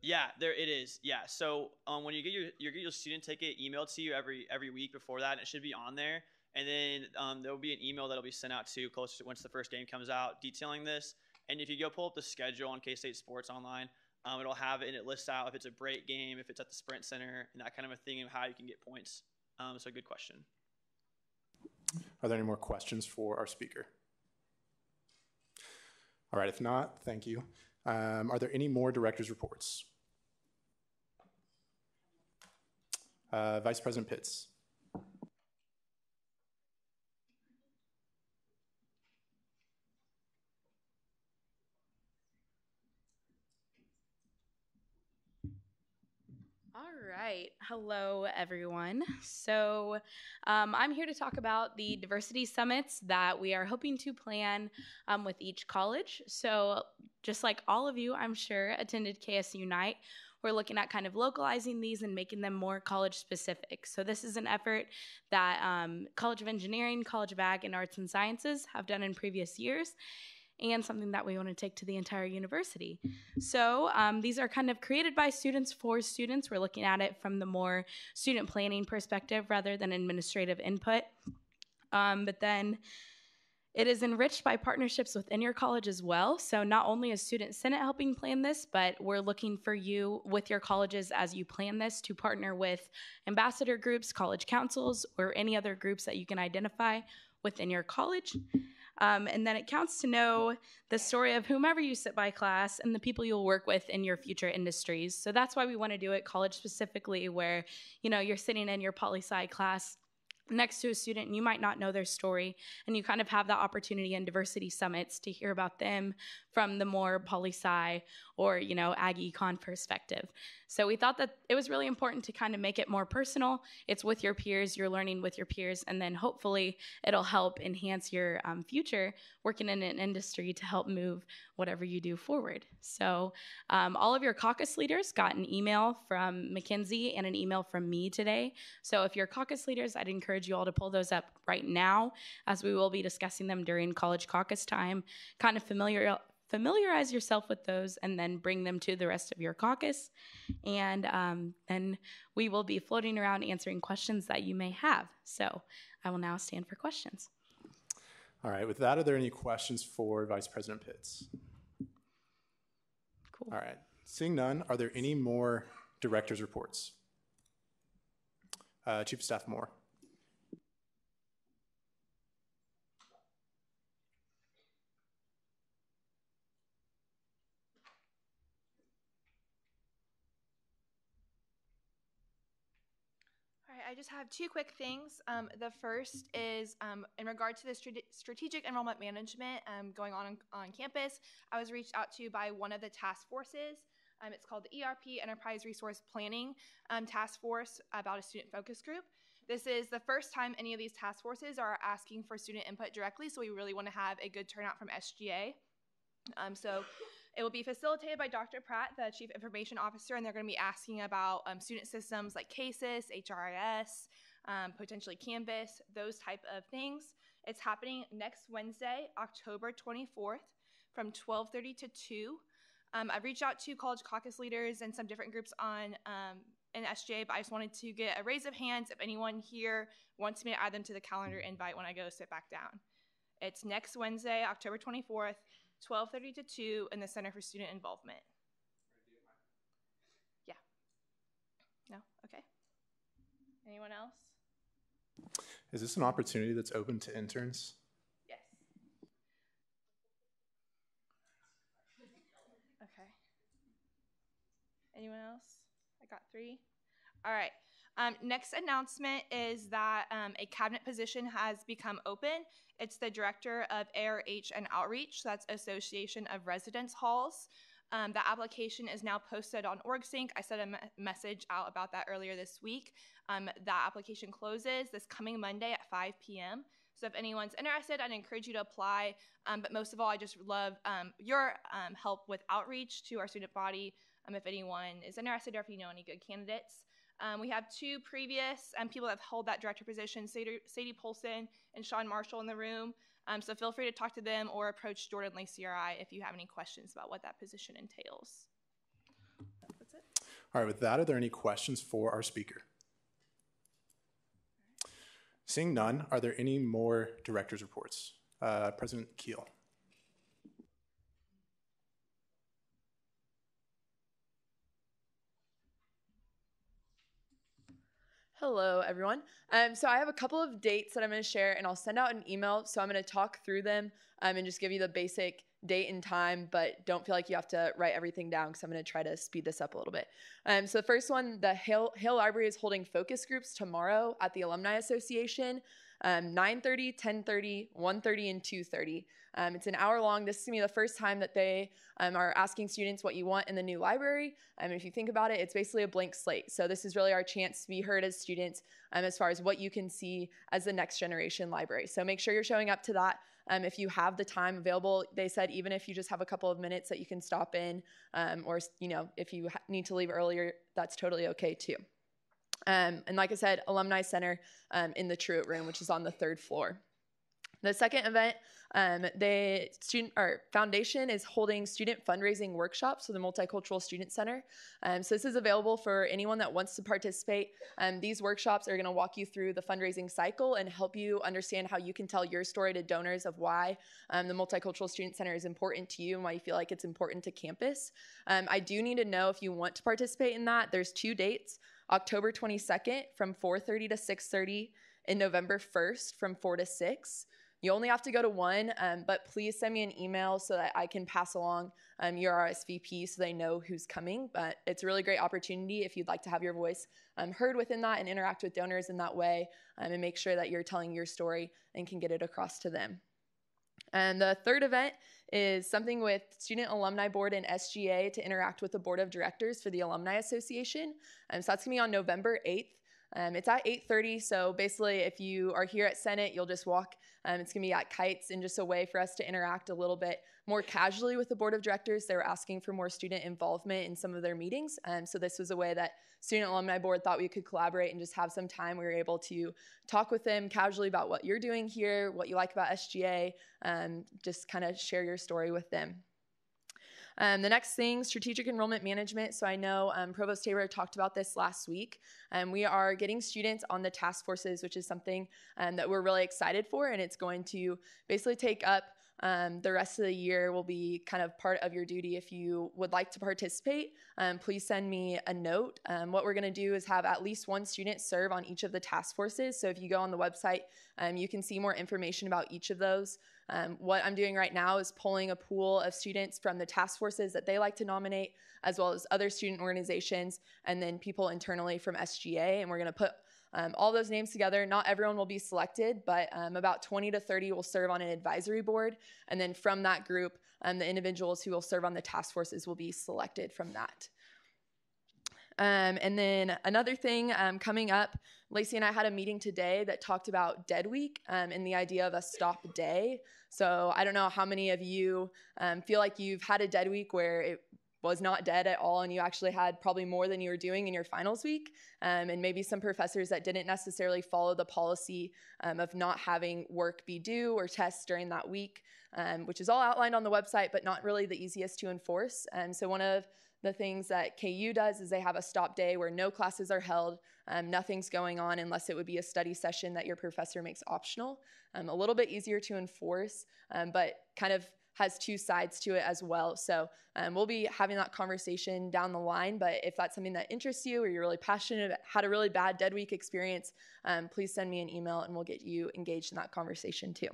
Yeah, there it is. Yeah, so when you get your student ticket emailed to you every week before that, and it should be on there. And then there will be an email that'll be sent out to closer to once the first game comes out, detailing this. And if you go pull up the schedule on K-State Sports Online, it'll have it, and it lists out if it's a break game, if it's at the Sprint Center, and that kind of a thing, and how you can get points. So good question. Are there any more questions for our speaker? All right, if not, thank you. Are there any more director's reports? Vice President Pitts. All right. Hello, everyone. So I'm here to talk about the diversity summits that we are hoping to plan with each college. So just like all of you, I'm sure, attended KS Unite, we're looking at kind of localizing these and making them more college specific. So this is an effort that College of Engineering, College of Ag, and Arts and Sciences have done in previous years, and something that we want to take to the entire university. So these are kind of created by students for students. We're looking at it from the more student planning perspective rather than administrative input. But then it is enriched by partnerships within your college as well. So not only is Student Senate helping plan this, but we're looking for you with your colleges as you plan this to partner with ambassador groups, college councils, or any other groups that you can identify within your college. And then it counts to know the story of whomever you sit by class and the people you'll work with in your future industries. So that's why we want to do it college specifically, where, you know, you're sitting in your poli-sci class next to a student and you might not know their story, and you kind of have that opportunity in diversity summits to hear about them from the more poli-sci or, you know, ag econ perspective. So we thought that it was really important to kind of make it more personal. It's with your peers, you're learning with your peers, and then hopefully it'll help enhance your future working in an industry to help move whatever you do forward. So all of your caucus leaders got an email from Mackenzie and an email from me today. So if you're caucus leaders, I'd encourage you all to pull those up right now, as we will be discussing them during college caucus time. Kind of familiarize yourself with those and then bring them to the rest of your caucus. And then we will be floating around answering questions that you may have. So I will now stand for questions. All right, with that, are there any questions for Vice President Pitts? Cool. All right, seeing none, are there any more director's reports? Chief of Staff Moore. I just have two quick things. The first is in regard to the strategic enrollment management going on campus. I was reached out to by one of the task forces. It's called the ERP, Enterprise Resource Planning Task Force, about a student focus group. This is the first time any of these task forces are asking for student input directly, so we really want to have a good turnout from SGA. So it will be facilitated by Dr. Pratt, the Chief Information Officer, and they're going to be asking about student systems like CASIS, HRIS, potentially Canvas, those type of things. It's happening next Wednesday, October 24th from 12:30 to 2. I've reached out to college caucus leaders and some different groups on in SGA, but I just wanted to get a raise of hands if anyone here wants me to add them to the calendar invite when I go sit back down. It's next Wednesday, October 24th, 12:30 to 2 in the Center for Student Involvement. Yeah. No? Okay. Anyone else? Is this an opportunity that's open to interns? Yes. Okay. Anyone else? I got 3. All right. Next announcement is that a cabinet position has become open. It's the Director of ARH and Outreach, so that's Association of Residence Halls. The application is now posted on OrgSync. I sent a message out about that earlier this week. That application closes this coming Monday at 5 p.m. So if anyone's interested, I'd encourage you to apply. But most of all, I just love your help with outreach to our student body. If anyone is interested or if you know any good candidates. We have 2 previous people that have held that director position, Sadie Polson and Sean Marshall in the room. So feel free to talk to them or approach Jordan Lacey or I if you have any questions about what that position entails. That's it. All right, with that, are there any questions for our speaker? Seeing none, are there any more director's reports? President Keel. Hello, everyone. So I have a couple of dates that I'm going to share, and I'll send out an email. So I'm going to talk through them and just give you the basic date and time, but don't feel like you have to write everything down because I'm going to try to speed this up a little bit. So the first one, the Hale Library is holding focus groups tomorrow at the Alumni Association, 9:30, 10:30, 1:30, and 2:30. It's an hour long. This is going to be the first time that they are asking students what you want in the new library. If you think about it, it's basically a blank slate. So this is really our chance to be heard as students as far as what you can see as the next generation library. So make sure you're showing up to that. If you have the time available, they said even if you just have a couple of minutes that you can stop in, or if you need to leave earlier, that's totally okay too. And like I said, Alumni Center in the Truett Room, which is on the 3rd floor. The second event, the foundation is holding student fundraising workshops for the Multicultural Student Center. So this is available for anyone that wants to participate. These workshops are going to walk you through the fundraising cycle and help you understand how you can tell your story to donors of why the Multicultural Student Center is important to you and why you feel like it's important to campus. I do need to know if you want to participate in that. There's 2 dates, October 22nd from 4:30 to 6:30 and November 1st from 4 to 6. You only have to go to one, but please send me an email so that I can pass along your RSVP so they know who's coming. But it's a really great opportunity if you'd like to have your voice heard within that and interact with donors in that way and make sure that you're telling your story and can get it across to them. And the third event is something with Student Alumni Board and SGA to interact with the Board of Directors for the Alumni Association. So that's going to be on November 8th. It's at 8:30, so basically if you are here at Senate, you'll just walk. It's going to be at Kites and just a way for us to interact a little bit more casually with the Board of Directors. They were asking for more student involvement in some of their meetings, so this was a way that Student Alumni Board thought we could collaborate and just have some time. We were able to talk with them casually about what you're doing here, what you like about SGA, just kind of share your story with them. The next thing, strategic enrollment management. So I know Provost Tabor talked about this last week. We are getting students on the task forces, which is something that we're really excited for, and it's going to basically take up the rest of the year. Will be kind of part of your duty. If you would like to participate, please send me a note. What we're going to do is have at least one student serve on each of the task forces. So if you go on the website, you can see more information about each of those. What I'm doing right now is pulling a pool of students from the task forces that they like to nominate, as well as other student organizations, and then people internally from SGA. And we're going to put all those names together. Not everyone will be selected, but about 20 to 30 will serve on an advisory board. And then from that group, the individuals who will serve on the task forces will be selected from that. And then another thing coming up, Lacey and I had a meeting today that talked about Dead Week and the idea of a stop day. So I don't know how many of you feel like you've had a dead week where it was not dead at all and you actually had probably more than you were doing in your finals week, and maybe some professors that didn't necessarily follow the policy of not having work be due or tests during that week, which is all outlined on the website, but not really the easiest to enforce. So one of the things that KU does is they have a stop day where no classes are held, nothing's going on unless it would be a study session that your professor makes optional. A little bit easier to enforce, but kind of has 2 sides to it as well. So we'll be having that conversation down the line, but if that's something that interests you or you're really passionate about, had a really bad dead week experience, please send me an email and we'll get you engaged in that conversation too.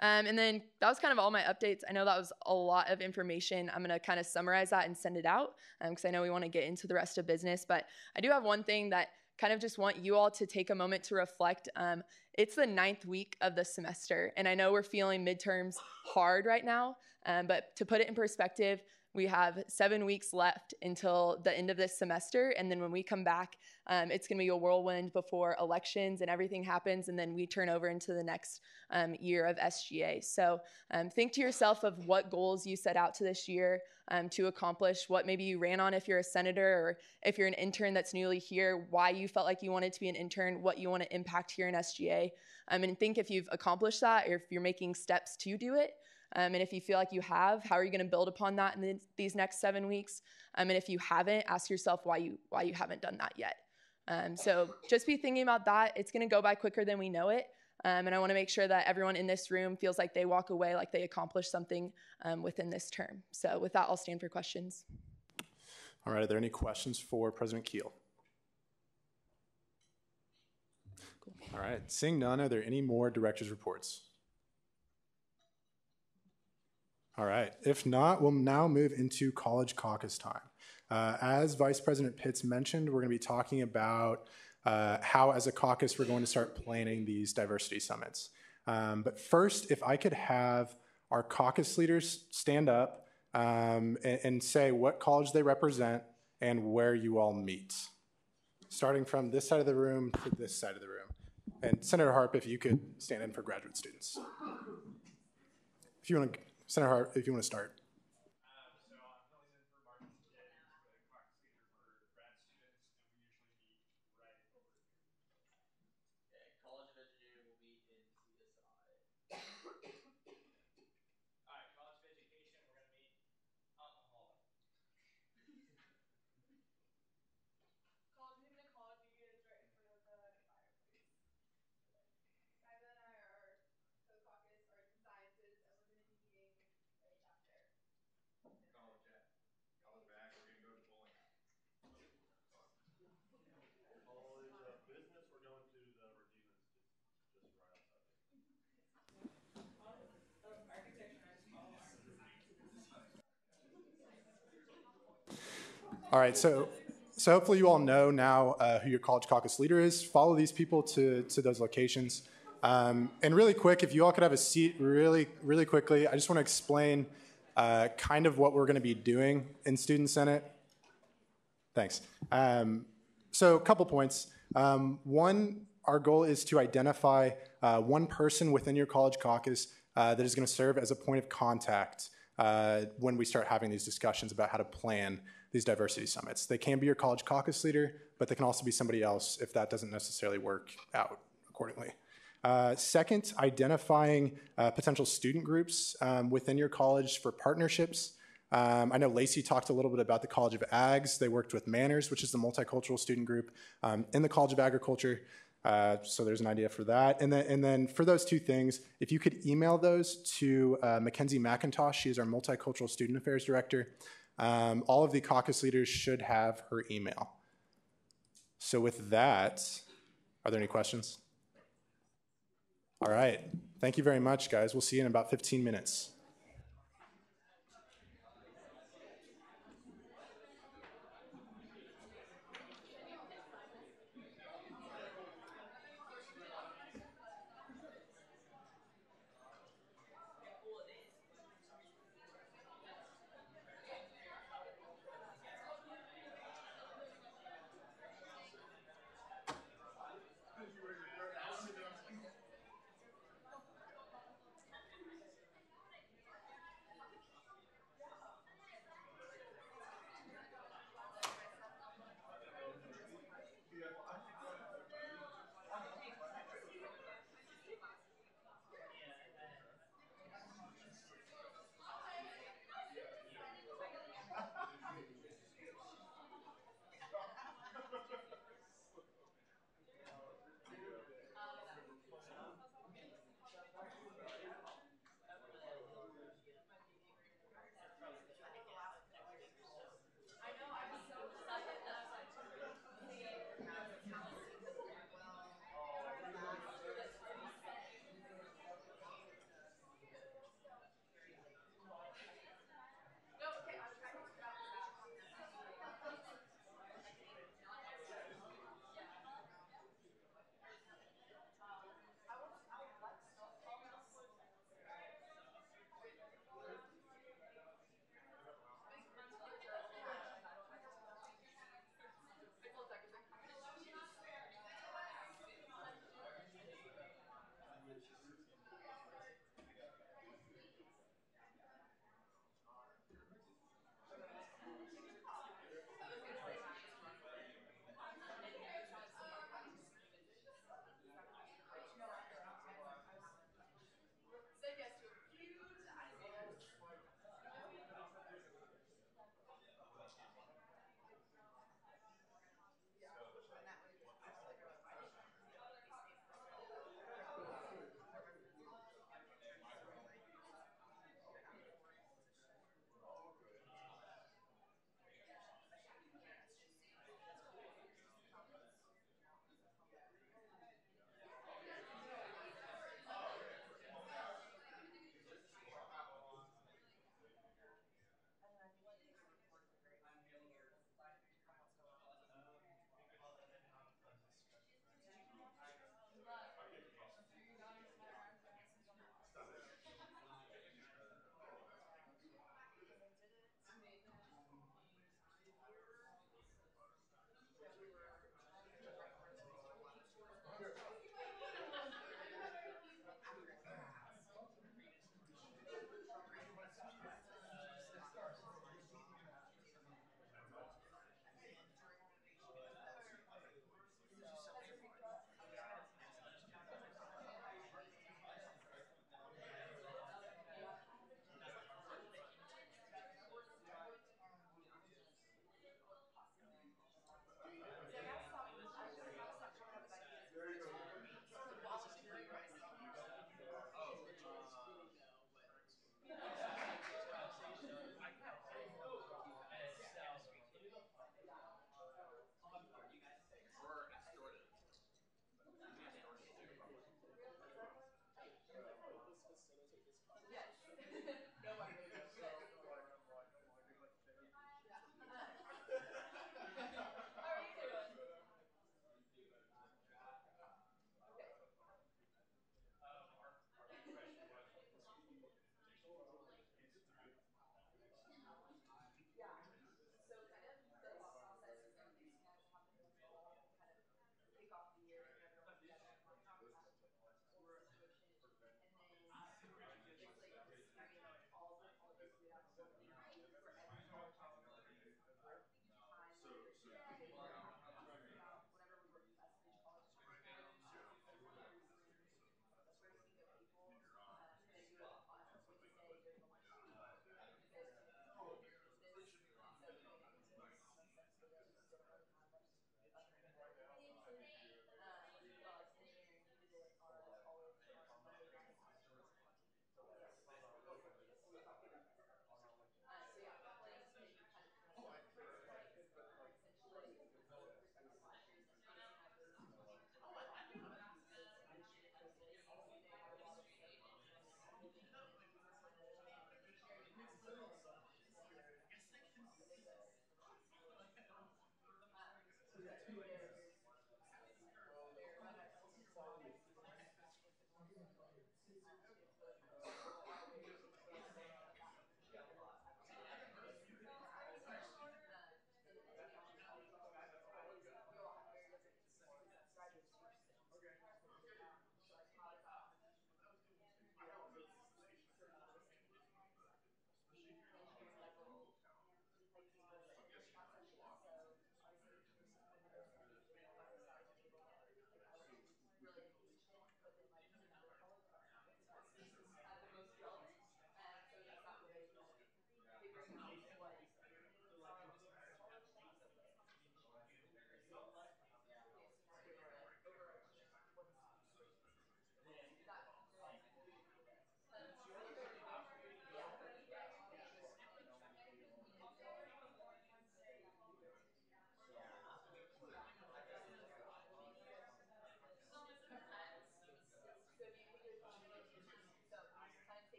And then that was kind of all my updates. I know that was a lot of information. I'm going to kind of summarize that and send it out because I know we want to get into the rest of business. But I do have one thing that kind of just want you all to take a moment to reflect. It's the 9th week of the semester, and I know we're feeling midterms hard right now, but to put it in perspective, we have 7 weeks left until the end of this semester, and then when we come back, it's going to be a whirlwind before elections and everything happens, and then we turn over into the next year of SGA. So think to yourself of what goals you set out to this year to accomplish, what maybe you ran on if you're a senator, or if you're an intern that's newly here, why you felt like you wanted to be an intern, what you want to impact here in SGA, and think if you've accomplished that or if you're making steps to do it. And if you feel like you have, how are you going to build upon that in these next 7 weeks? And if you haven't, ask yourself why you haven't done that yet. So just be thinking about that. It's going to go by quicker than we know it. And I want to make sure that everyone in this room feels like they walk away like they accomplished something within this term. So with that, I'll stand for questions. All right, are there any questions for President Keel? Cool. All right. Seeing none, are there any more directors' reports? All right. If not, we'll now move into college caucus time. As Vice President Pitts mentioned, we're going to be talking about how, as a caucus, we're going to start planning these diversity summits. But first, if I could have our caucus leaders stand up and say what college they represent and where you all meet. Starting from this side of the room to this side of the room. And Senator Harp, if you could stand in for graduate students. If you want to, Senator Harp, if you want to start. All right, so hopefully you all know now who your college caucus leader is. Follow these people to those locations. And really quick, if you all could have a seat really quickly, I just want to explain kind of what we're going to be doing in Student Senate. Thanks. So a couple points. One, our goal is to identify one person within your college caucus that is going to serve as a point of contact when we start having these discussions about how to plan these diversity summits. They can be your college caucus leader, but they can also be somebody else if that doesn't necessarily work out accordingly. Second, identifying potential student groups within your college for partnerships. I know Lacey talked a little bit about the College of Ags. They worked with Manners, which is the multicultural student group in the College of Agriculture. So there's an idea for that. And then for those two things, if you could email those to Mackenzie McIntosh, she is our Multicultural Student Affairs Director. All of the caucus leaders should have her email. So with that, are there any questions? All right. Thank you very much, guys. We'll see you in about 15 minutes.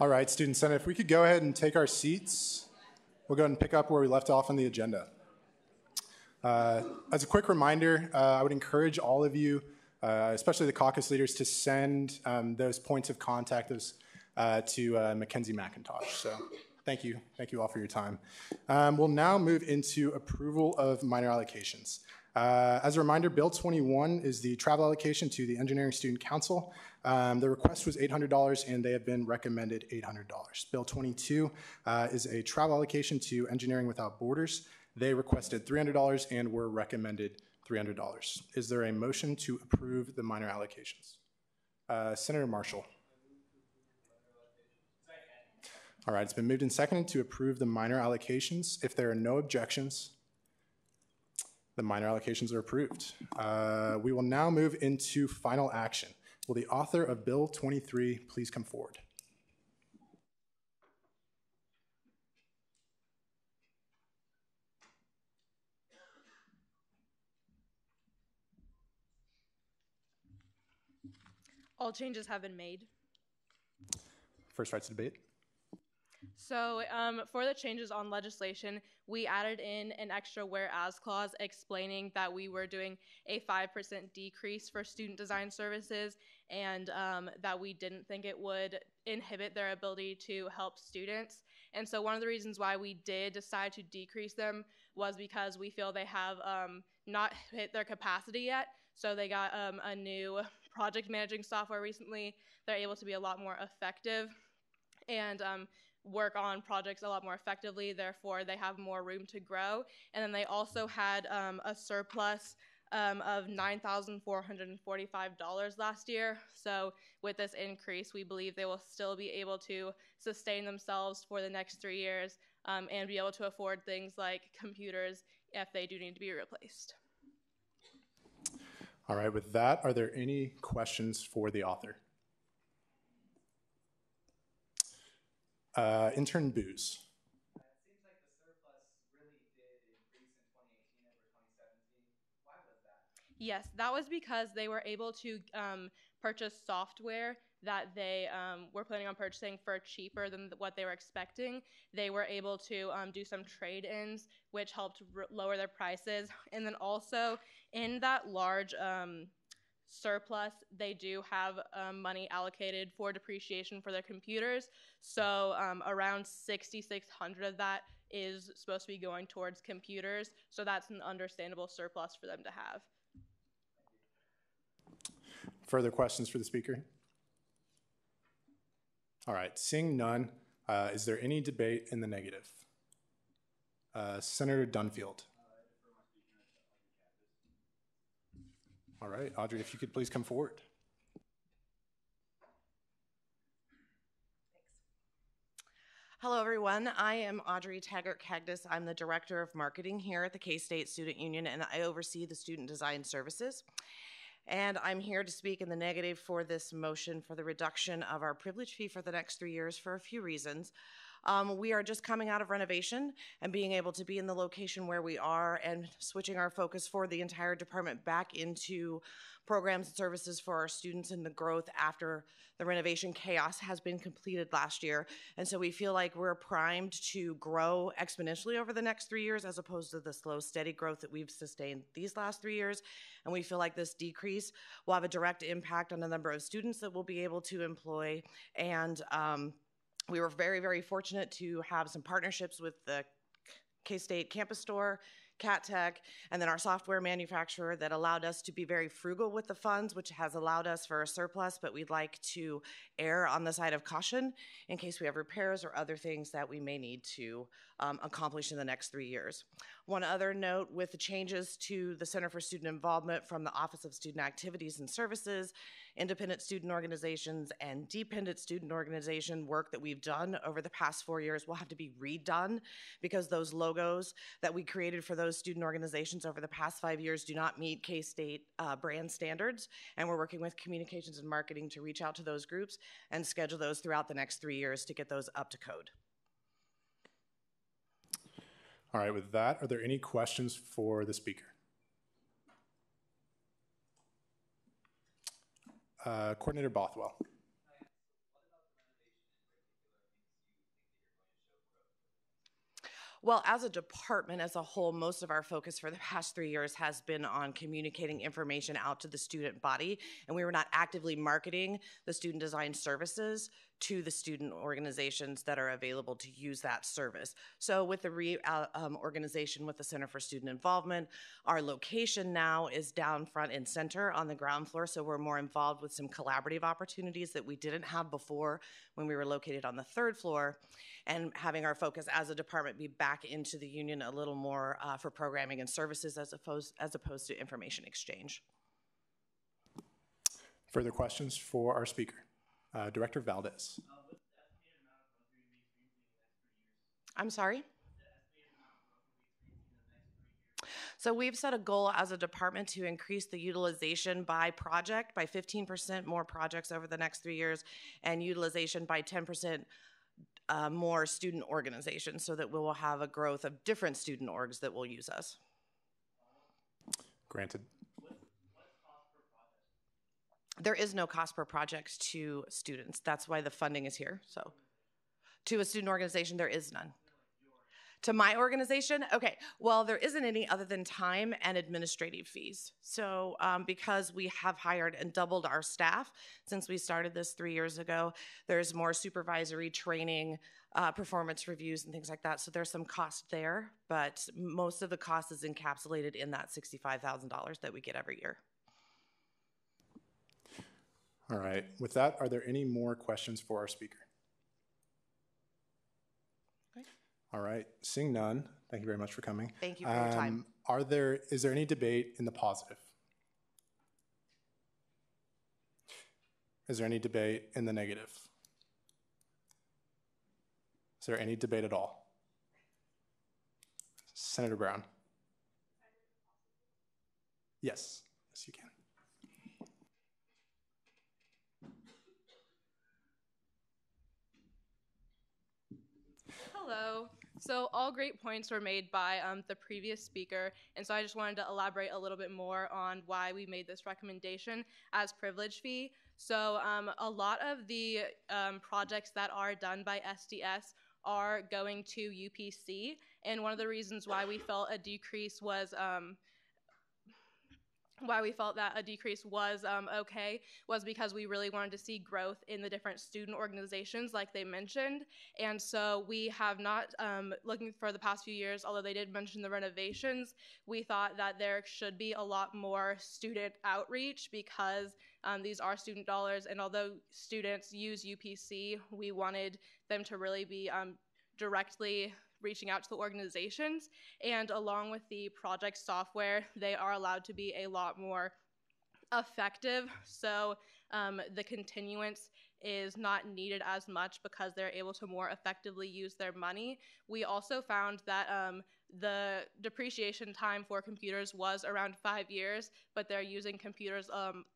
All right, Student Senate, if we could go ahead and take our seats, we'll go ahead and pick up where we left off on the agenda. As a quick reminder, I would encourage all of you, especially the caucus leaders, to send those points of contact to Mackenzie McIntosh. So thank you all for your time. We'll now move into approval of minor allocations. As a reminder, Bill 21 is the travel allocation to the Engineering Student Council. The request was $800 and they have been recommended $800. Bill 22 is a travel allocation to Engineering Without Borders. They requested $300 and were recommended $300. Is there a motion to approve the minor allocations? Senator Marshall. All right, it's been moved and seconded to approve the minor allocations. If there are no objections, the minor allocations are approved. We will now move into final action. Will the author of Bill 23 please come forward? All changes have been made. First rights to debate. So for the changes on legislation, we added in an extra whereas clause explaining that we were doing a 5% decrease for student design services and that we didn't think it would inhibit their ability to help students. And so one of the reasons why we did decide to decrease them was because we feel they have not hit their capacity yet. So they got a new project managing software recently. They're able to be a lot more effective and work on projects a lot more effectively. Therefore, they have more room to grow. And then they also had a surplus of $9,445 last year. So with this increase, we believe they will still be able to sustain themselves for the next 3 years and be able to afford things like computers if they do need to be replaced. All right, with that, are there any questions for the author? Intern Booz. Yes, that was because they were able to purchase software that they were planning on purchasing for cheaper than what they were expecting. They were able to do some trade-ins, which helped lower their prices. And then also in that large surplus, they do have money allocated for depreciation for their computers. So around $6,600 of that is supposed to be going towards computers. So that's an understandable surplus for them to have. Further questions for the speaker? All right, seeing none, is there any debate in the negative? Senator Dunfield. All right, Audrey, if you could please come forward. Hello, everyone. I am Audrey Taggart-Cagdis. I'm the Director of Marketing here at the K-State Student Union, and I oversee the Student Design Services. And I'm here to speak in the negative for this motion for the reduction of our privilege fee for the next 3 years for a few reasons. We are just coming out of renovation and being able to be in the location where we are and switching our focus for the entire department back into programs and services for our students and the growth after the renovation chaos has been completed last year. And so we feel like we're primed to grow exponentially over the next 3 years as opposed to the slow, steady growth that we've sustained these last 3 years. And we feel like this decrease will have a direct impact on the number of students that we'll be able to employ. And we were very, very fortunate to have some partnerships with the K-State Campus Store, Cat Tech, and then our software manufacturer that allowed us to be very frugal with the funds, which has allowed us for a surplus, but we'd like to err on the side of caution in case we have repairs or other things that we may need to accomplish in the next 3 years. One other note, with the changes to the Center for Student Involvement from the Office of Student Activities and Services, independent student organizations and dependent student organization work that we've done over the past 4 years will have to be redone because those logos that we created for those student organizations over the past 5 years do not meet K-State brand standards, and we're working with communications and marketing to reach out to those groups and schedule those throughout the next 3 years to get those up to code. All right, with that, are there any questions for the speaker? Coordinator Bothwell. Well, as a department as a whole, most of our focus for the past 3 years has been on communicating information out to the student body, and we were not actively marketing the student design services to the student organizations that are available to use that service. So with the reorganization with the Center for Student Involvement, our location now is down front and center on the ground floor, so we're more involved with some collaborative opportunities that we didn't have before when we were located on the 3rd floor, and having our focus as a department be back into the union a little more for programming and services as opposed to information exchange. Further questions for our speaker? Director Valdez. I'm sorry? So we've set a goal as a department to increase the utilization by project by 15% more projects over the next 3 years, and utilization by 10% more student organizations, so that we will have a growth of different student orgs that will use us. Granted. There is no cost per project to students. That's why the funding is here. So to a student organization, there is none. To my organization, okay, well, there isn't any other than time and administrative fees. So because we have hired and doubled our staff since we started this 3 years ago, there's more supervisory training, performance reviews and things like that. So there's some cost there, but most of the cost is encapsulated in that $65,000 that we get every year. All right, with that, are there any more questions for our speaker? All right, seeing none, thank you very much for coming. Thank you for your time. Is there any debate in the positive? Is there any debate in the negative? Is there any debate at all? Senator Brown. Yes, yes you can. Hello. So all great points were made by the previous speaker, and so I just wanted to elaborate a little bit more on why we made this recommendation as privilege fee. So a lot of the projects that are done by SDS are going to UPC, and one of the reasons why we felt a decrease was okay was because we really wanted to see growth in the different student organizations like they mentioned. And so we have not, looking for the past few years, although they did mention the renovations, we thought that there should be a lot more student outreach because these are student dollars, and although students use UPC, we wanted them to really be directly reaching out to the organizations. And along with the project software, they are allowed to be a lot more effective. So the continuance is not needed as much because they're able to more effectively use their money. We also found that the depreciation time for computers was around 5 years, but they're using computers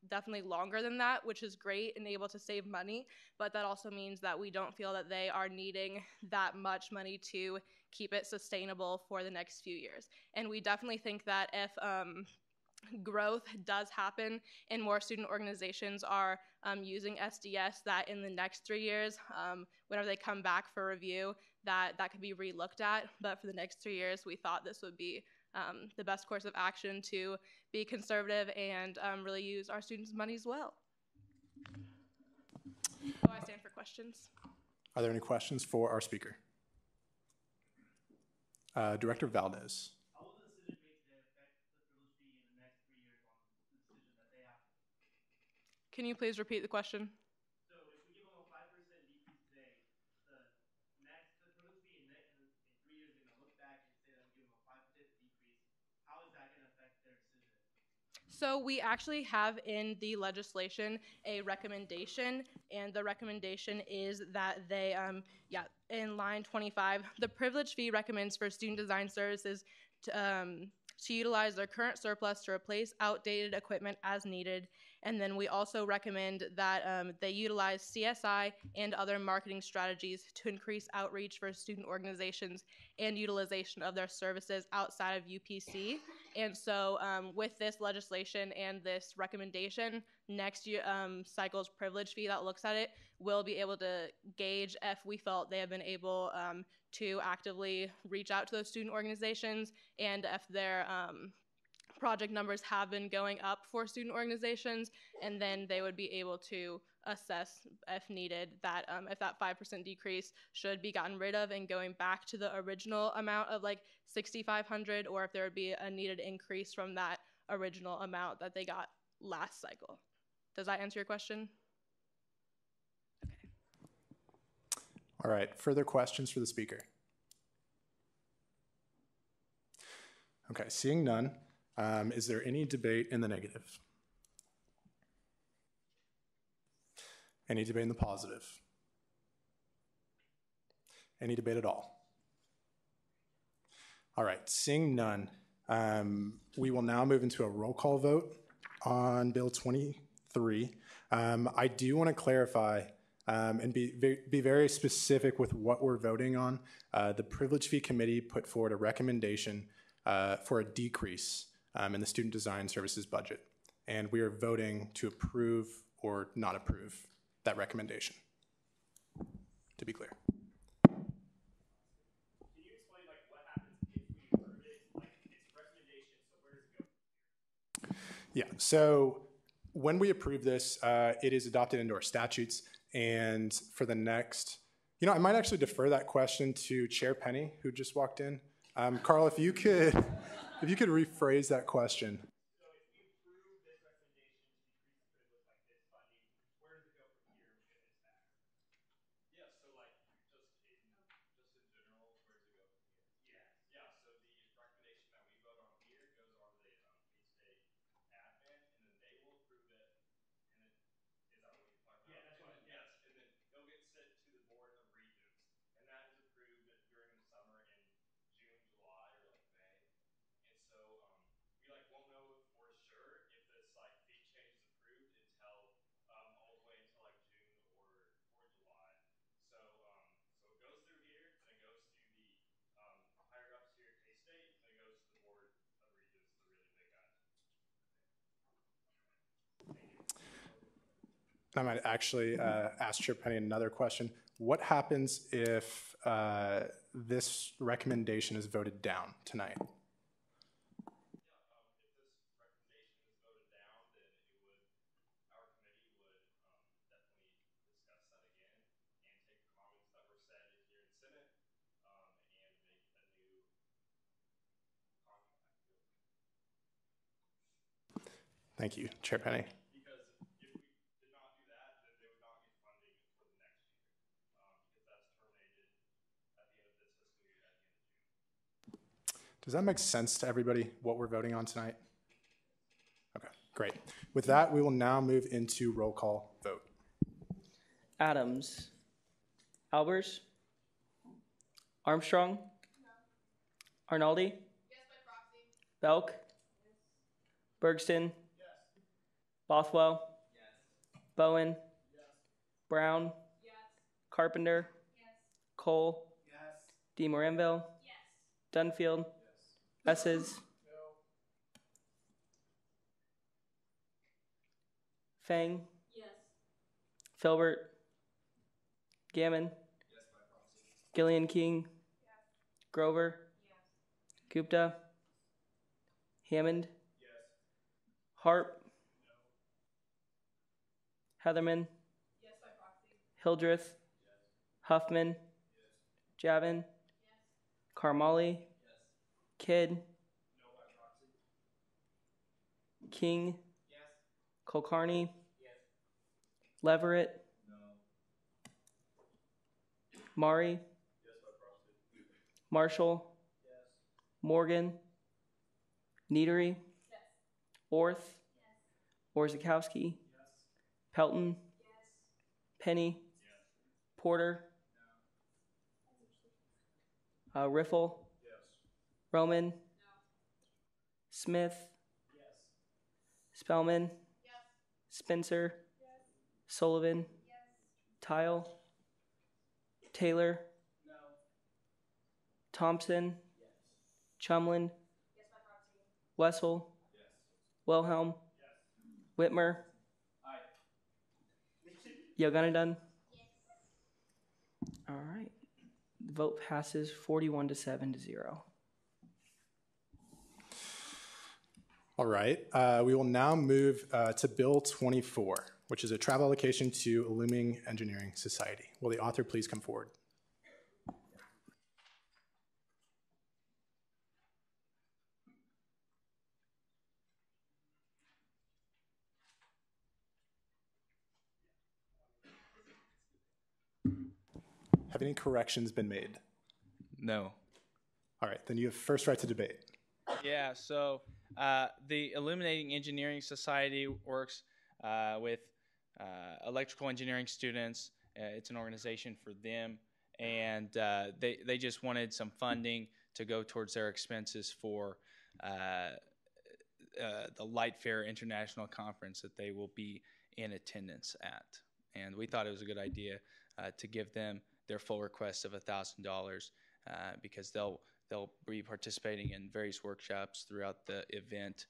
definitely longer than that, which is great and able to save money. But that also means that we don't feel that they are needing that much money to keep it sustainable for the next few years. And we definitely think that if growth does happen and more student organizations are using SDS, that in the next 3 years, whenever they come back for review, that could be re-looked at. But for the next 3 years, we thought this would be the best course of action to be conservative and really use our students' money as well. I stand for questions. Are there any questions for our speaker? Director Valdez. Can you please repeat the question? So if we give them a 5% decrease today, the privilege fee in 3 years So we actually have in the legislation a recommendation, and the recommendation is that they, in line 25, the privilege fee recommends for student design services to utilize their current surplus to replace outdated equipment as needed. And then we also recommend that they utilize CSI and other marketing strategies to increase outreach for student organizations and utilization of their services outside of UPC. And so with this legislation and this recommendation, next year cycle's privilege fee that looks at it will be able to gauge if we felt they have been able to actively reach out to those student organizations, and if their project numbers have been going up for student organizations, and then they would be able to assess, if needed, that if that 5% decrease should be gotten rid of and going back to the original amount of like $6,500, or if there would be a needed increase from that original amount that they got last cycle. Does that answer your question? All right, further questions for the speaker? Okay, seeing none, is there any debate in the negative? Any debate in the positive? Any debate at all? All right, seeing none, we will now move into a roll call vote on Bill 23. I do want to clarify and be very specific with what we're voting on. The Privilege Fee Committee put forward a recommendation for a decrease in the Student Design Services budget, and we are voting to approve or not approve that recommendation, to be clear. Can you explain what happens if we approve it? It's a recommendation, so where does it go? Yeah, so when we approve this, it is adopted into our statutes, and for the next, I might actually defer that question to Chair Penny, who just walked in. Carl, if you could rephrase that question. So if we approve this recommendation to decrease the privilege like this funding, where does it go from here if it's passed? Yeah, so just in general, where does it go from here? Yeah. So the recommendation that we vote on here goes on the K-State admin, and then they will approve it. And then, is that what you're talking about? Yeah, that's what. Yes, and then it'll get sent to the Board of Regents, and that is approved during the summer in June, July, or May. And so we won't know for sure if this fee change is approved until all the way until June or July. So it goes through here, then it goes to the higher ups here at K-State, then it goes to the Board of Regents, the really big guys. I might actually ask Chair Penny another question. What happens if this recommendation is voted down tonight? Thank you, Chair Penny. Because if we did not do that, then they would not get funding for the next year, because that's terminated at the end of this fiscal year, at the end of June. Does that make sense to everybody, what we're voting on tonight? Okay, great. With that, we will now move into roll call vote. Adams. Albers. Armstrong. No. Arnaldi. Yes, by proxy. Belk. Yes. Bergston. Bothwell. Yes. Bowen. Yes. Brown. Yes. Carpenter. Yes. Cole. Yes. DeMoranville. Yes. Dunfield. Yes. Esses. No. Fang. Yes. Filbert. Gammon. Yes, by proxy. Gillian King. Yes. Grover. Yes. Gupta. Hammond. Yes. Harp. No. Heatherman. Yes, by proxy. Hildreth. Yes. Huffman. Yes. Javin. Yes. Karmali. Yes. Kidd. No, by proxy. King. Yes. Kulkarni. Yes. Leverett. No. Mari. Yes, by proxy. Marshall. Yes. Morgan. Neatery. Yes. Orth. Yes. Orzechowski, Pelton, Penny, Porter, Riffle, Roman, Smith, Spellman, Spencer, Sullivan, Tile, Taylor, Thompson, Chumlin, Wessel, Wilhelm, Whitmer, Yogunadun. All right. The vote passes 41 to 7 to 0. All right. We will now move to Bill 24, which is a travel allocation to Illuming Engineering Society. Will the author please come forward? Have any corrections been made? No. All right, then you have first right to debate. Yeah, so the Illuminating Engineering Society works with electrical engineering students. It's an organization for them, and they just wanted some funding to go towards their expenses for the Light Fair International Conference that they will be in attendance at. And we thought it was a good idea to give them their full request of $1,000 because they'll be participating in various workshops throughout the event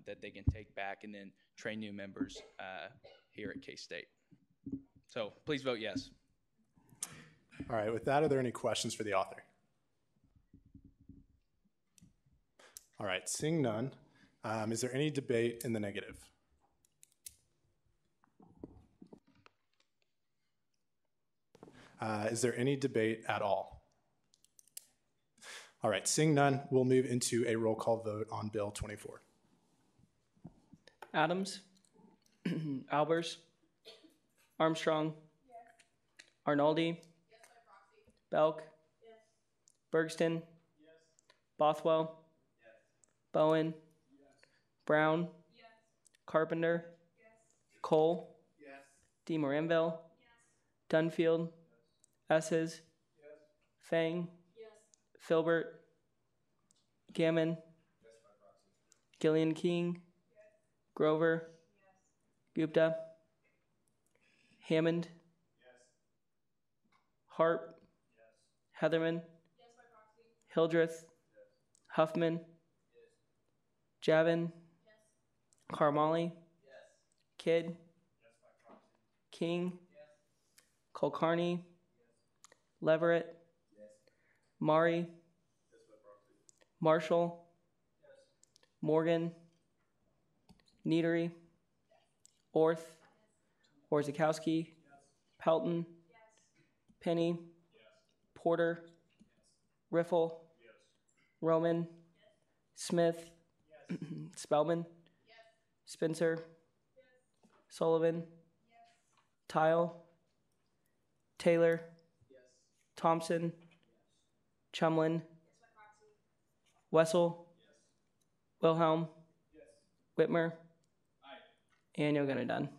that they can take back and then train new members here at K-State. So please vote yes. All right, with that, are there any questions for the author? All right, seeing none, is there any debate in the negative? Is there any debate at all? All right, seeing none, we'll move into a roll call vote on Bill 24. Adams, Albers, Armstrong, Arnoldi, Belk, Bergston, Bothwell, Bowen, Brown, Carpenter, Cole, DeMoranville, Dunfield, Esses, Fang, Filbert, Gammon, Gillian King, Grover, Gupta, Hammond, Harp, Heatherman, Hildreth, Huffman, Javin, Carmali, Kidd, King, Kulkarni, Leverett, Mari, Marshall, Morgan, Neatery, Orth, Orzechowski, Pelton, Penny, Porter, Riffle, Roman, Smith, Spellman, Spencer, Sullivan, Tile, Taylor, Thompson, Chumlin, Wessel, Wilhelm, Whitmer, and Yogunadun.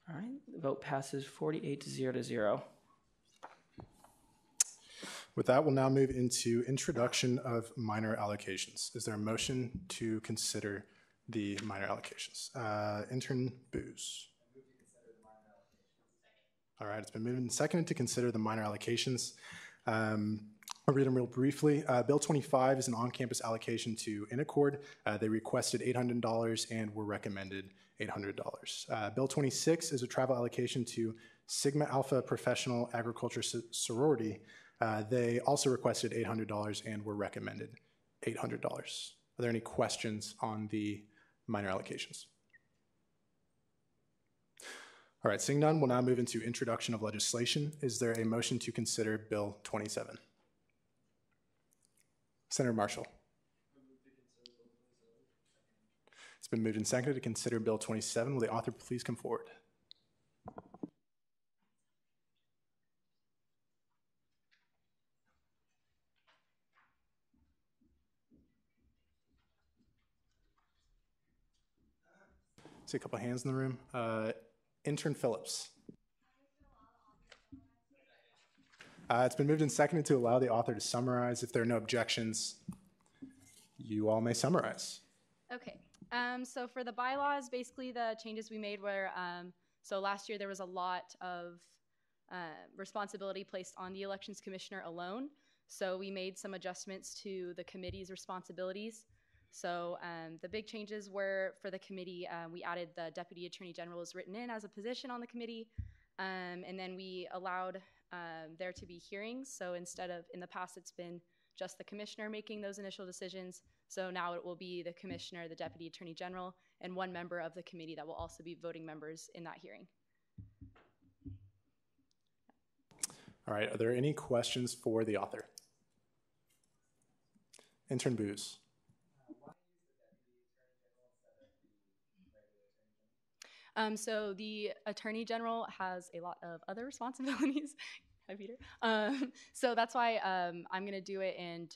All right, the vote passes 48 to 0 to 0. With that, we'll now move into introduction of minor allocations. Is there a motion to consider the minor allocations? Intern Booz. All right, it's been moved and seconded to consider the minor allocations. I'll read them real briefly. Bill 25 is an on-campus allocation to Inaccord. They requested $800 and were recommended $800. Bill 26 is a travel allocation to Sigma Alpha Professional Agriculture Sorority. They also requested $800 and were recommended $800. Are there any questions on the minor allocations? All right, seeing none, we'll now move into introduction of legislation. Is there a motion to consider Bill 27? Senator Marshall. It's been moved and seconded to consider Bill 27. Will the author please come forward? See a couple hands in the room. Intern Phillips. It's been moved and seconded to allow the author to summarize. If there are no objections, you all may summarize. Okay. So for the bylaws, basically the changes we made were, so last year there was a lot of responsibility placed on the elections commissioner alone. So we made some adjustments to the committee's responsibilities. So the big changes were for the committee, we added the Deputy Attorney General as written in as a position on the committee. And then we allowed there to be hearings. So instead of, in the past, it's been just the commissioner making those initial decisions. So now it will be the commissioner, the Deputy Attorney General, and one member of the committee that will also be voting members in that hearing. All right, are there any questions for the author? Intern Booz. So the Attorney General has a lot of other responsibilities. Hi, Peter. So that's why I'm going to do it, and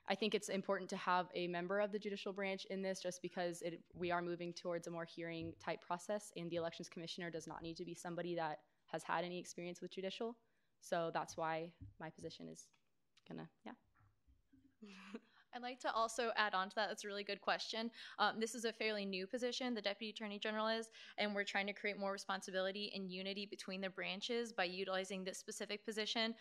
I think it's important to have a member of the judicial branch in this just because we are moving towards a more hearing type process, and the elections commissioner does not need to be somebody that has had any experience with judicial. So that's why my position is gonna, yeah. I'd like to also add on to that. That's a really good question. This is a fairly new position, the Deputy Attorney General is, and we're trying to create more responsibility and unity between the branches by utilizing this specific position.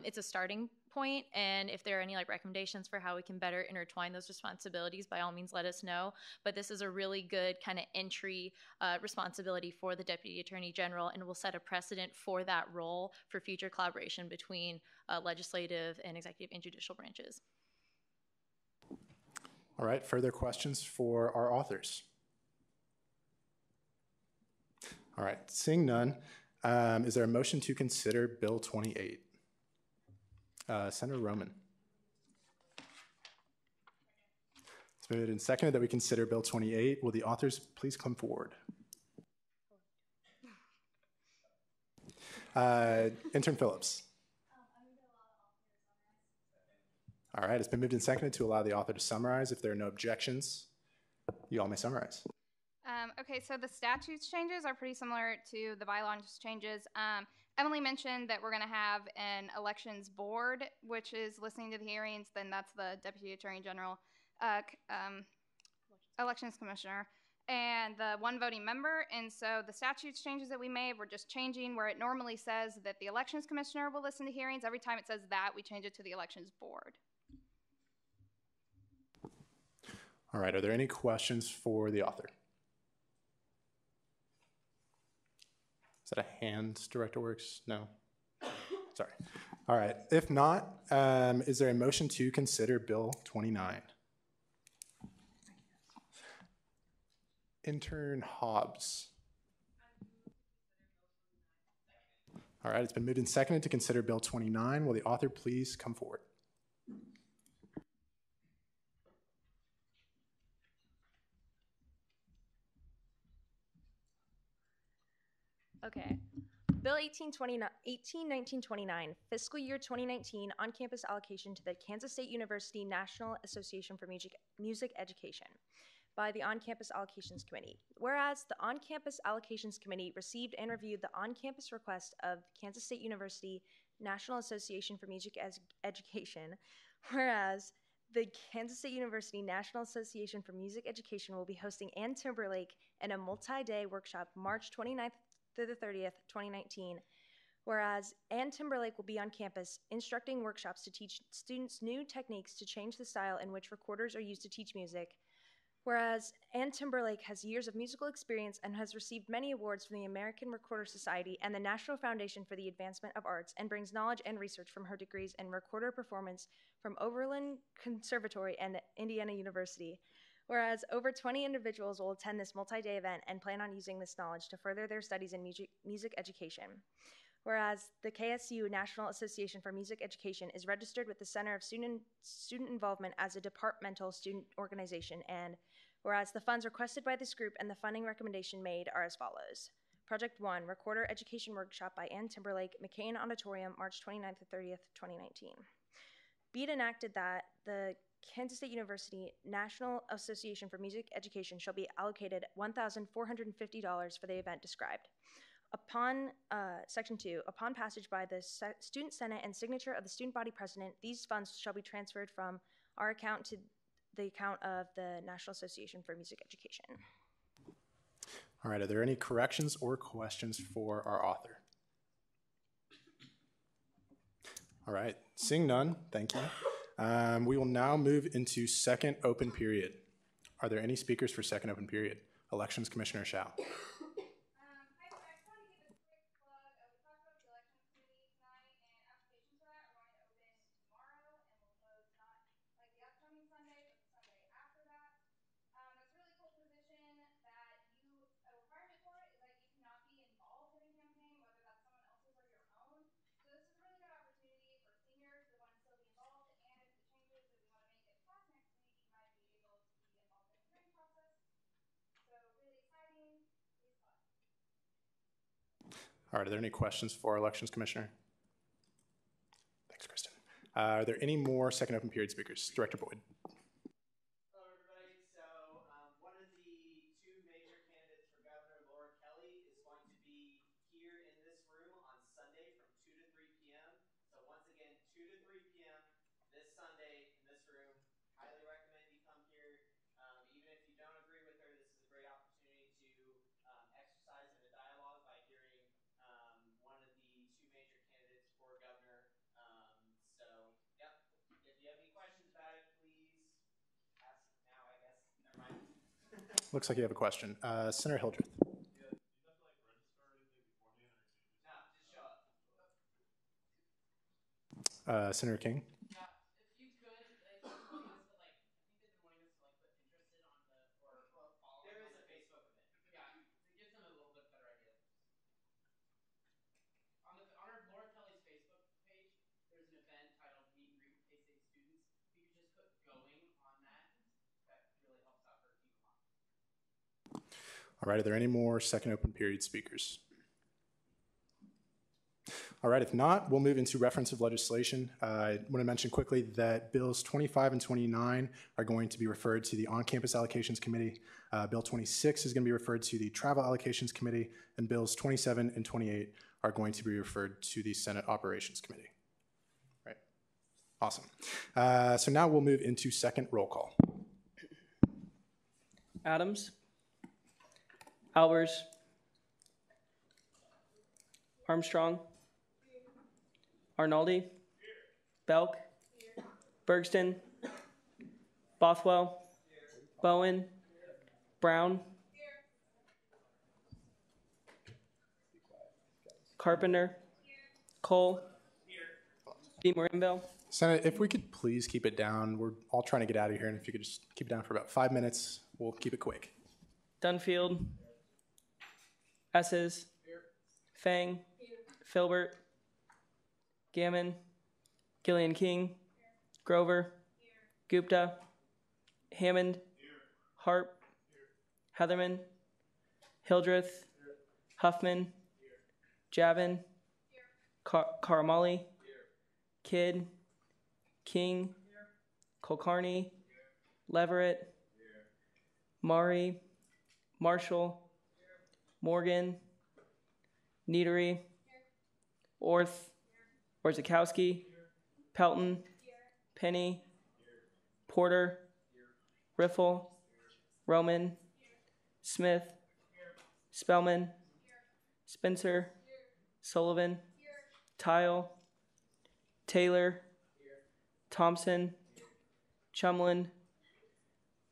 It's a starting point, and if there are any recommendations for how we can better intertwine those responsibilities, by all means let us know. But this is a really good kind of entry responsibility for the Deputy Attorney General, and will set a precedent for that role for future collaboration between legislative and executive and judicial branches. All right, further questions for our authors? All right, seeing none, is there a motion to consider Bill 28? Senator Roman. It's been moved and seconded that we consider Bill 28. Will the authors please come forward? Intern Phillips. All right, it's been moved and seconded to allow the author to summarize. If there are no objections, you all may summarize. Okay, so the statutes changes are pretty similar to the bylaws changes. Emily mentioned that we're going to have an elections board, which is listening to the hearings. Then that's the Deputy Attorney General, elections commissioner, and the one voting member. And so the statutes changes that we made, we're just changing where it normally says that the elections commissioner will listen to hearings. Every time it says that, we change it to the elections board. All right, are there any questions for the author? Is that a hand, Director Works? No? Sorry. All right, if not, is there a motion to consider Bill 29? Intern Hobbs. All right, it's been moved and seconded to consider Bill 29. Will the author please come forward? Okay. Bill 181929, fiscal year 2019, on-campus allocation to the Kansas State University National Association for Music Education by the On-Campus Allocations Committee. Whereas the On-Campus Allocations Committee received and reviewed the on-campus request of Kansas State University National Association for Music Education, whereas the Kansas State University National Association for Music Education will be hosting Ann Timberlake in a multi-day workshop March 29th through the 30th, 2019, whereas Ann Timberlake will be on campus instructing workshops to teach students new techniques to change the style in which recorders are used to teach music, whereas Ann Timberlake has years of musical experience and has received many awards from the American Recorder Society and the National Foundation for the Advancement of Arts, and brings knowledge and research from her degrees in recorder performance from Oberlin Conservatory and Indiana University. Whereas over 20 individuals will attend this multi-day event and plan on using this knowledge to further their studies in music education. Whereas the KSU National Association for Music Education is registered with the Center of Student Involvement as a departmental student organization, and whereas the funds requested by this group and the funding recommendation made are as follows. Project 1, Recorder Education Workshop by Ann Timberlake, McCain Auditorium, March 29th to 30th, 2019. Be it enacted that the Kansas State University National Association for Music Education shall be allocated $1,450 for the event described. Upon Section 2, upon passage by the Student Senate and signature of the student body president, these funds shall be transferred from our account to the account of the National Association for Music Education. All right, are there any corrections or questions for our author? All right, seeing none, thank you. We will now move into second open period. Are there any speakers for second open period? Elections Commissioner Shao. All right, are there any questions for our Elections Commissioner? Thanks, Kristen. Are there any more second open period speakers? Director Boyd. Hello, everybody. So one of the two major candidates for Governor, Laura Kelly, is going to be here in this room on Sunday from 2 to 3 p.m. So once again, 2 to 3 p.m. this Sunday in this room. Highly recommend you come here. Even if you don't agree with her, this is a great opportunity to exercise in a dialogue by hearing one of the two major candidates for governor. So, yep. If you have any questions about it, please ask now, I guess. Never mind. Looks like you have a question. Senator Hildreth. Senator King. All right, are there any more second open period speakers? All right, if not, we'll move into reference of legislation. I want to mention quickly that Bills 25 and 29 are going to be referred to the On-Campus Allocations Committee. Bill 26 is going to be referred to the Travel Allocations Committee, and Bills 27 and 28 are going to be referred to the Senate Operations Committee. Right, awesome. So now we'll move into second roll call. Adams. Albers. Armstrong. Arnaldi. Belk. Bergston. Bothwell. Bowen. Brown. Carpenter. Cole. DeMorinville. Senate, if we could please keep it down. We're all trying to get out of here, and if you could just keep it down for about 5 minutes, we'll keep it quick. Dunfield. Esses. Fang. Filbert. Gammon. Gillian King. Grover. Gupta. Hammond. Harp. Heatherman. Hildreth. Huffman. Javin. Karamali. Kidd. King. Kulkarni. Leverett. Mari. Marshall. Morgan. Neatery. Orth. Orzakowski. Pelton. Penny. Porter. Riffle. Roman. Smith. Spellman. Spencer. Sullivan. Tile. Taylor. Thompson. Chumlin.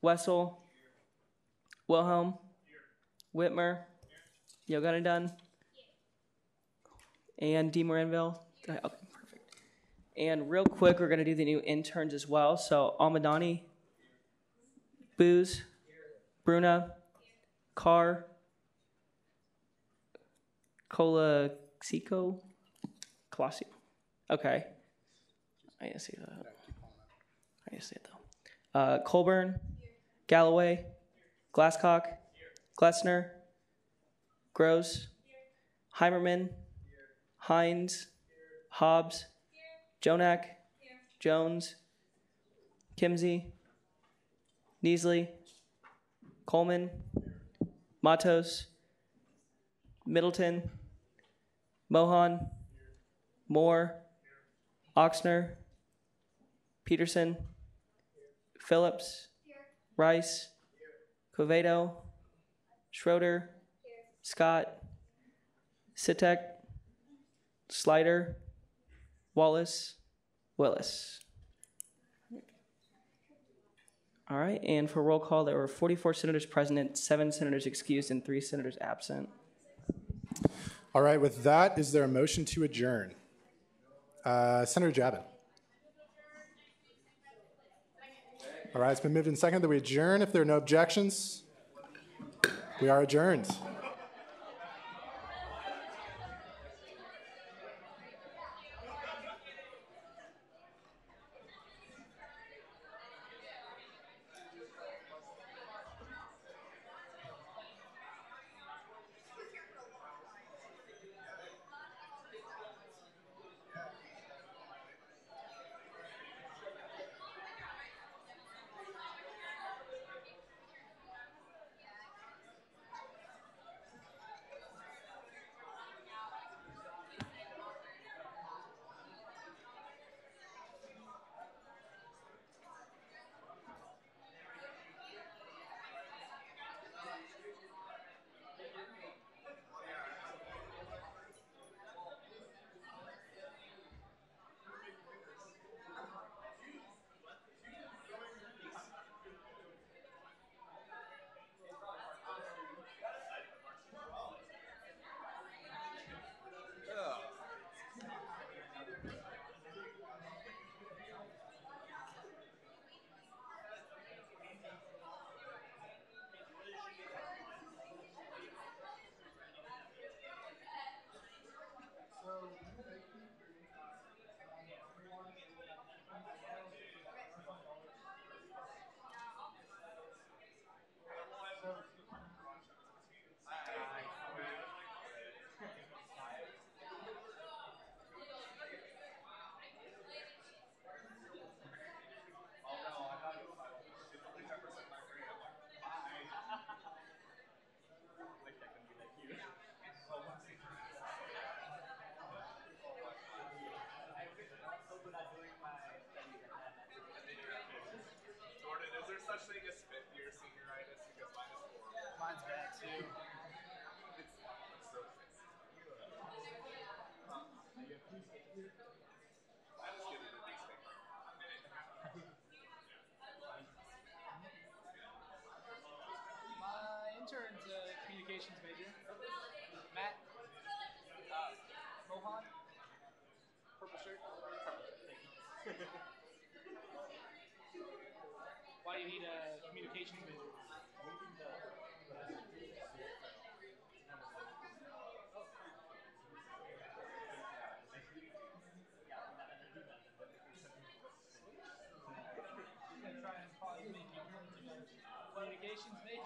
Wessel. Wilhelm. Whitmer. Yogunadun. And DeMorinville. Okay, perfect. And real quick, we're going to do the new interns as well. So Almadani. Booz. Bruna. Carr. Colaseco. Colosio. Okay. I didn't see that. I didn't see it though. Colburn. Galloway. Glasscock. Glessner. Gross. Heimerman. Hines. Hobbs. Jonak. Jones. Kimsey, Neasley, Coleman, Matos, Middleton, Mohan, Moore, Oxner, Peterson, Phillips, Rice, Covedo, Schroeder, Scott, Sitek, Slider, Wallace, Willis. All right, and for roll call, there were 44 senators present, 7 senators excused, and 3 senators absent. All right, with that, is there a motion to adjourn? Senator Jabin. All right, it's been moved and seconded that we adjourn. If there are no objections, we are adjourned. Jordan, is there such thing as fifth year senioritis? Because mine is horrible. Mine's bad too. It's so fixed. I just get it at these things. My intern's a communications major. Matt. Mohan. Purple shirt. Thank you. Why do you need a communications major? Communications major.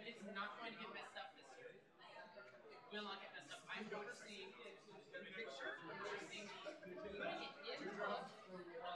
It's not going to get messed up this year. Will not get messed up. I'm noticing the picture. I'm noticing putting it in. Will not get messed up.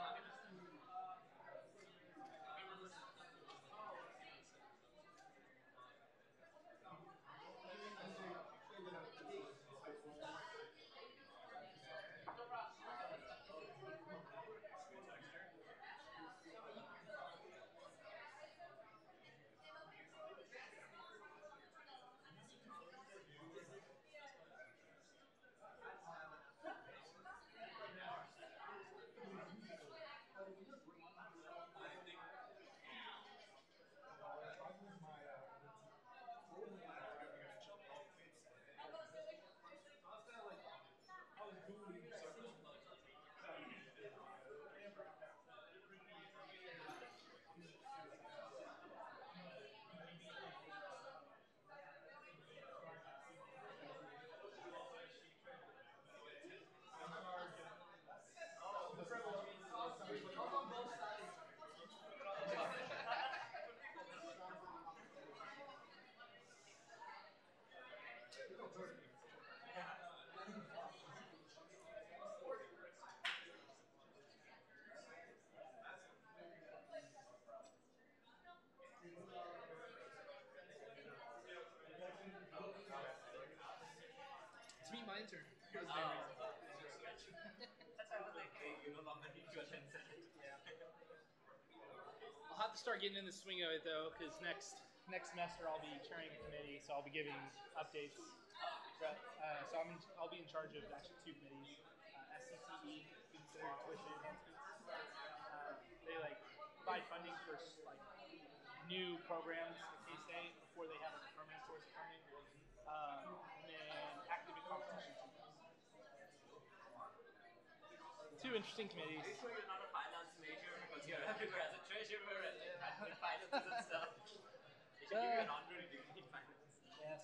intern. That was the main reason. That's why I was like, hey, you no longer need your attention. I'll have to start getting in the swing of it though, because next semester I'll be chairing a committee, so I'll be giving updates. So I'll be in charge of actually 2 committees: SCTE, Student Centered Tuition Enhancements. They like provide funding for like new programs at K-State before they have a permanent source of funding, and then academic competition teams. 2 interesting committees. Are you sure you're not a finance major because you're everywhere as a treasurer and like finances and stuff? They should give you an honorary degree in finance. Yeah,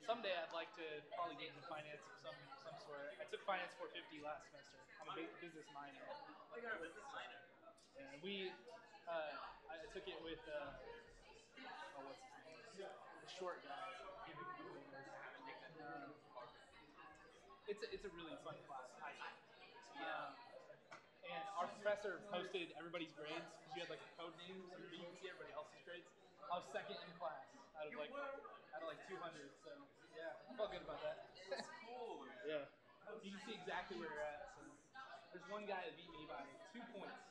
someday I'd like to probably get into finance of some sort. I took finance 450 last semester. I'm a business minor. Oh, you're a business minor. And I took it with what's his name? The short guy. It's a really fun class. And our professor posted everybody's grades because you had like a code name, so you can see everybody else's grades. I was second in class out of like 200. So yeah, I felt good about that. That's cool. Yeah, you can see exactly where you're at. So there's one guy that beat me by 2 points.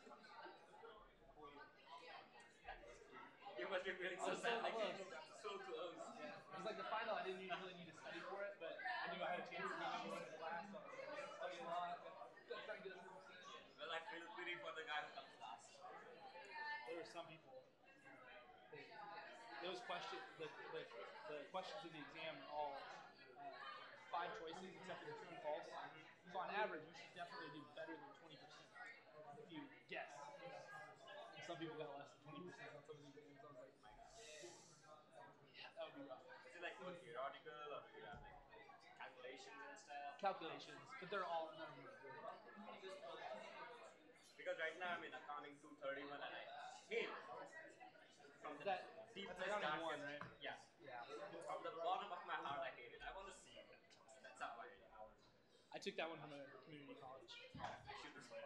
You must be feeling so sad, like so close. Yeah, it was like the final. I didn't really need to study for it, but I knew I had a chance to get into the class. So I was like, study a lot. Trying to get a Well, I feel pity for the guy who comes last. There were some people. Those questions, the questions of the exam are all 5 choices except for the true and false. So on average, you should definitely do better than 20% if you guess. And some people got less than 20% on some of these exams. I was like, yeah, that would be rough. Is it like more theoretical or do you have like calculations and stuff? Calculations, but they're all none of them are good. Because right now I'm in accounting 231 and I hate it. From the That's deepest accounting darkest, 1, right? Yeah. Yeah. From the bottom of my heart, I hate it. I want to see it. That's how I hate it. I took that one from a community college. I should have said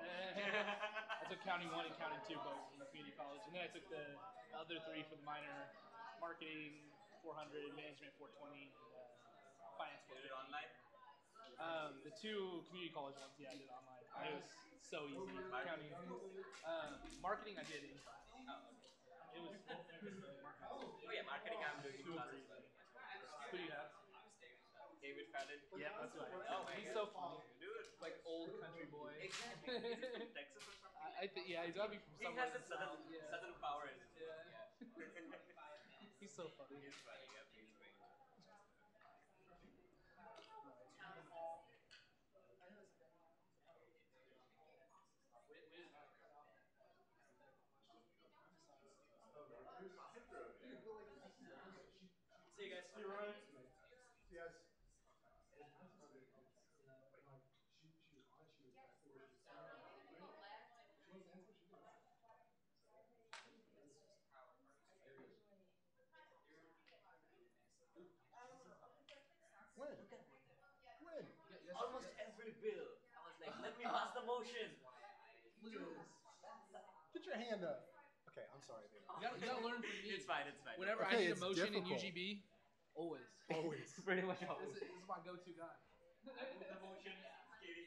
I took counting 1 and counting 2 both from the community college, and then I took the other 3 for the minor: marketing 400, management 420, and finance 450. Did it online? The 2 community college ones, yeah, I did online. It was so easy. Counting, marketing, I did in class. It was. Oh yeah, marketing I'm doing in class as well. Who do you have? David Fallon. Yeah, that's who I have. Oh, He's God. so funny. Dude. Like old country boy. Exactly. Is he from Texas or something? I think, yeah, he's gotta be from He somewhere. has a southern power in him. Yeah. He's so funny. He's funny, yeah, he's great. See you guys. You're right. Yes. When? When? Almost every bill. I was like, let me pass the motion. Look at this. Get your hand up. Okay, I'm sorry, baby. You gotta learn from me. It's fine, it's fine. Whenever Okay, I need a it's motion in difficult. UGB, always. Always. Pretty much always. This is my go-to guy. The motion, Katie,